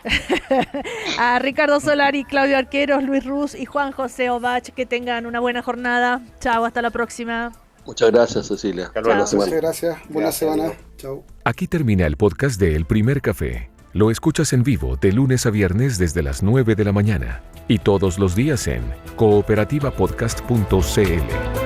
a Ricardo Solari, Claudio Arqueros, Luis Ruz y Juan José Obach. Que tengan una buena jornada. Chao, hasta la próxima. Muchas gracias, Cecilia. Muchas gracias. Buena semana. Chao. Aquí termina el podcast de El Primer Café. Lo escuchas en vivo de lunes a viernes desde las 9 de la mañana y todos los días en cooperativapodcast.cl.